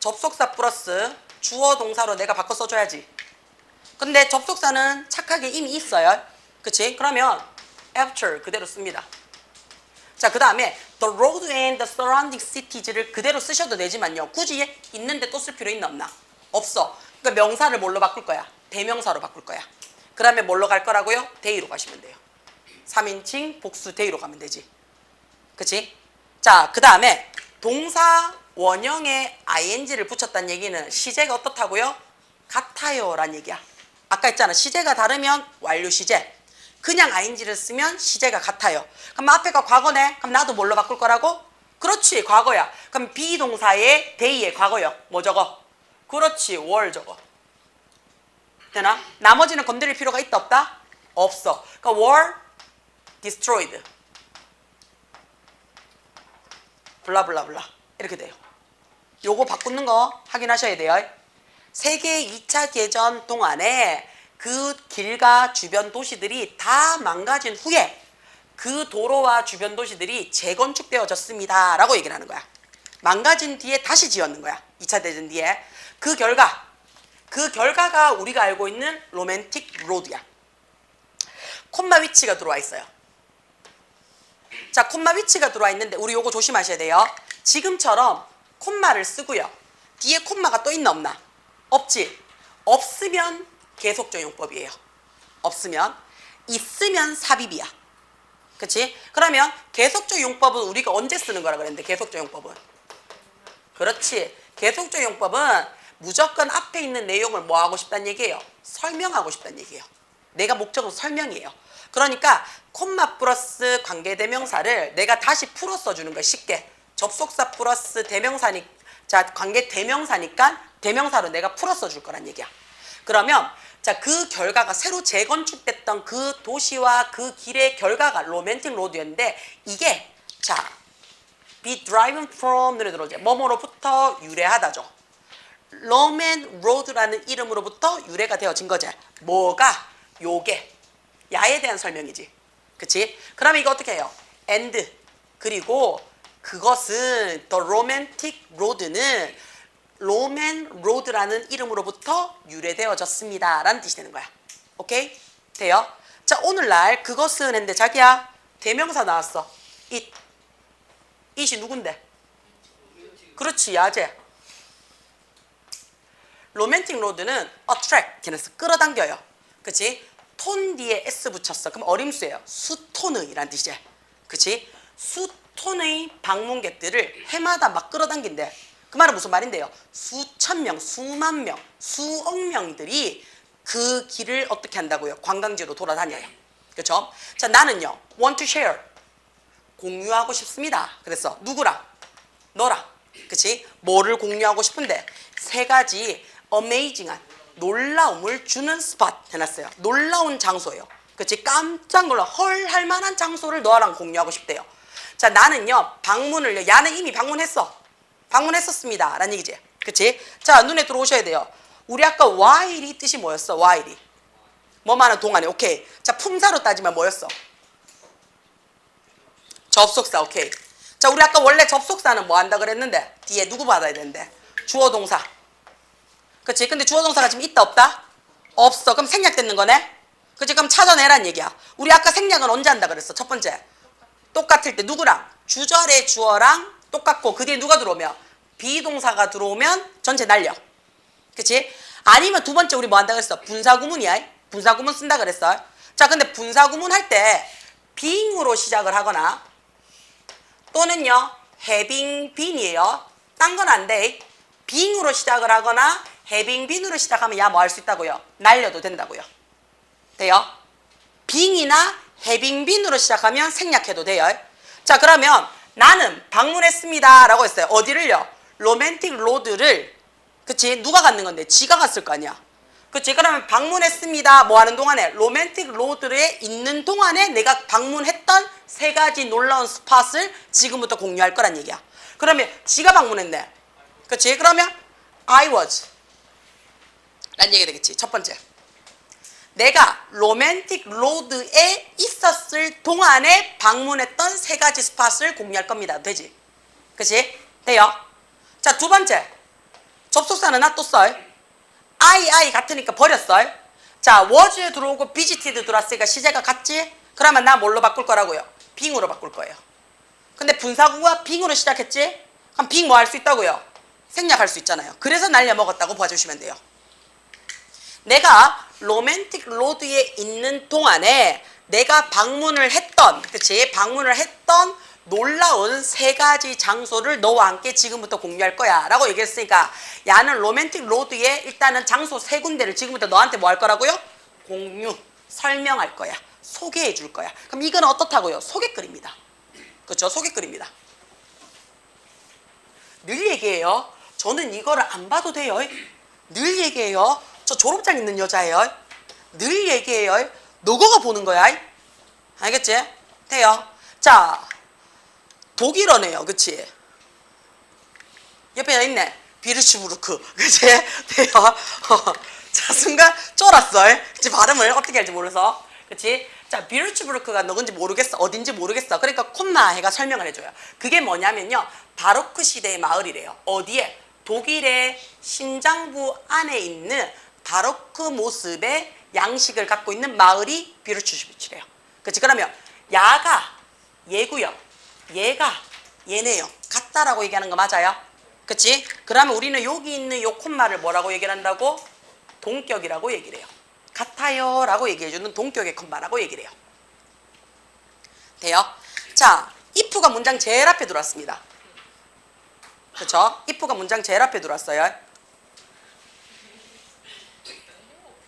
접속사 플러스 주어 동사로 내가 바꿔 써줘야지. 근데 접속사는 착하게 이미 있어요. 그치? 그러면 after 그대로 씁니다. 자, 그 다음에 the road and the surrounding cities를 그대로 쓰셔도 되지만요. 굳이 있는데 또 쓸 필요 있나 없나? 없어. 그러니까 명사를 뭘로 바꿀 거야? 대명사로 바꿀 거야. 그러면 뭘로 갈 거라고요? 데이로 가시면 돼요. 3인칭 복수 데이로 가면 되지. 그치? 자, 그 다음에 동사 원형에 ing를 붙였다는 얘기는 시제가 어떻다고요? 같아요 라는 얘기야. 아까 했잖아. 시제가 다르면 완료 시제. 그냥 ing를 쓰면 시제가 같아요. 그럼 앞에가 과거네? 그럼 나도 뭘로 바꿀 거라고? 그렇지, 과거야. 그럼 비동사의 day의 과거요. 뭐 적어? 그렇지, were 적어. 되나? 나머지는 건드릴 필요가 있다 없다? 없어. 그러니까 were destroyed. 블라블라블라. 이렇게 돼요. 요거 바꾸는 거 확인하셔야 돼요. 세계 2차 대전 동안에 그 길과 주변 도시들이 다 망가진 후에 그 도로와 주변 도시들이 재건축되어졌습니다 라고 얘기를 하는 거야. 망가진 뒤에 다시 지었는 거야. 2차 대전 뒤에. 그 결과가 우리가 알고 있는 로맨틱 로드야. 콤마 위치가 들어와 있어요. 자, 콤마 위치가 들어와 있는데 우리 요거 조심하셔야 돼요. 지금처럼 콤마를 쓰고요. 뒤에 콤마가 또 있나 없나? 없지. 없으면 계속적 용법이에요. 없으면. 있으면 삽입이야. 그치? 그러면 계속적 용법은 우리가 언제 쓰는 거라 그랬는데 계속적 용법은? 그렇지. 계속적 용법은 무조건 앞에 있는 내용을 뭐 하고 싶다는 얘기예요? 설명하고 싶다는 얘기예요. 내가 목적은 설명이에요. 그러니까 콤마 플러스 관계대명사를 내가 다시 풀어 써주는 거야. 쉽게. 접속사 플러스 대명사니, 자, 관계대명사니까 대명사로 내가 풀어 써줄 거란 얘기야. 그러면 자, 그 결과가 새로 재건축됐던 그 도시와 그 길의 결과가 로맨틱 로드였는데 이게 자, be driven from 노래 들어오죠. 뭐뭐로부터 유래하다죠. 로맨 로드라는 이름으로부터 유래가 되어진 거지. 뭐가? 요게. 야에 대한 설명이지. 그치? 그러면 이거 어떻게 해요? and 그리고 그것은 the romantic road는 로맨 로드라는 이름으로부터 유래되어졌습니다 라는 뜻이 되는 거야. 오케이? 돼요? 자, 오늘날 그것은 했는데 자기야 대명사 나왔어. it이 누군데? 그렇지, 야제. 로맨틱 로드는 attract, 걔네서 끌어당겨요. 그치? 톤 뒤에 s 붙였어. 그럼 어림수예요. 수톤의라는 뜻이지. 그치? 수톤의 방문객들을 해마다 막 끌어당긴대. 그 말은 무슨 말인데요? 수천 명, 수만 명, 수억 명들이 그 길을 어떻게 한다고요? 관광지로 돌아다녀요. 그렇죠? 자, 나는요. want to share. 공유하고 싶습니다. 그래서 누구랑? 너랑. 그치? 뭐를 공유하고 싶은데? 세 가지 amazing한 놀라움을 주는 스팟 해놨어요. 놀라운 장소예요. 그치? 깜짝 놀라 헐 할 만한 장소를 너랑 공유하고 싶대요. 자, 나는요. 방문을요. 야는 이미 방문했어. 방문했었습니다 라는 얘기지. 그치? 자, 눈에 들어오셔야 돼요. 우리 아까 while이 뜻이 뭐였어? while이 뭐만한 동안에. 오케이. 자, 품사로 따지면 뭐였어? 접속사. 오케이. 자, 우리 아까 원래 접속사는 뭐 한다 그랬는데 뒤에 누구 받아야 되는데? 주어 동사. 그치? 근데 주어 동사가 지금 있다 없다? 없어. 그럼 생략되는 거네? 그치? 그럼 찾아내란 얘기야. 우리 아까 생략은 언제 한다 그랬어? 첫 번째. 똑같을 때 누구랑? 주절의 주어랑 똑같고 그 뒤에 누가 들어오면? 비동사가 들어오면 전체 날려. 그치? 아니면 두 번째 우리 뭐 한다 그랬어? 분사구문이야. 분사구문 쓴다 그랬어. 자, 근데 분사구문 할 때 being으로 시작을 하거나 또는요 having been이에요. 딴 건 안 돼. being으로 시작을 하거나 having been으로 시작하면 야 뭐 할 수 있다고요? 날려도 된다고요. 돼요? being이나 having been으로 시작하면 생략해도 돼요. 자, 그러면 나는 방문했습니다 라고 했어요. 어디를요? 로맨틱 로드를. 그치? 누가 갔는 건데? 지가 갔을 거 아니야. 그치? 그러면 방문했습니다 뭐 하는 동안에? 로맨틱 로드에 있는 동안에 내가 방문했던 세 가지 놀라운 스팟을 지금부터 공유할 거란 얘기야. 그러면 지가 방문했네. 그치? 그러면 I was 라는 얘기가 되겠지. 첫 번째. 내가 로맨틱 로드에 있었을 동안에 방문했던 3가지 스팟을 공유할 겁니다. 되지? 그치? 돼요? 자, 두 번째. 접속사는 놔뒀어. I 같으니까 버렸어. 자, was에 들어오고 visited 들어왔으니까 시제가 같지? 그러면 나 뭘로 바꿀 거라고요? being으로 바꿀 거예요. 근데 분사구가 being으로 시작했지? 그럼 being 뭐 할 수 있다고요? 생략할 수 있잖아요. 그래서 날려먹었다고 봐주시면 돼요. 내가 로맨틱 로드에 있는 동안에 내가 방문을 했던, 그치? 방문을 했던 놀라운 3가지 장소를 너와 함께 지금부터 공유할 거야 라고 얘기했으니까 야는 로맨틱 로드에 일단은 장소 3군데를 지금부터 너한테 뭐 할 거라고요? 공유, 설명할 거야. 소개해 줄 거야. 그럼 이건 어떻다고요? 소개글입니다. 그렇죠? 소개글입니다. 늘 얘기해요. 저는 이거를 안 봐도 돼요. 늘 얘기해요. 저 졸업장 있는 여자예요. 늘 얘기해요. 너거가 보는 거야. 알겠지? 돼요. 자, 독일어네요. 그치? 옆에 있네. 비르츠부르크. 그치? 돼요. 자, 순간 쫄았어. 이제 발음을 어떻게 할지 몰라서. 그치? 자, 비르츠부르크가 누군지 모르겠어. 어딘지 모르겠어. 그러니까 콤마 해가 설명을 해줘요. 그게 뭐냐면요. 바로크 시대의 마을이래요. 어디에? 독일의 심장부 안에 있는 바로크 모습의 양식을 갖고 있는 마을이 비르츠부르크래요. 그치? 그러면 야가 얘고요. 얘가 얘네요. 같다라고 얘기하는 거 맞아요? 그치? 그러면 우리는 여기 있는 요 콤마를 뭐라고 얘기를 한다고? 동격이라고 얘기를 해요. 같아요 라고 얘기해주는 동격의 콤마라고 얘기를 해요. 돼요? 자, if가 문장 제일 앞에 들어왔습니다. 그쵸? if가 문장 제일 앞에 들어왔어요.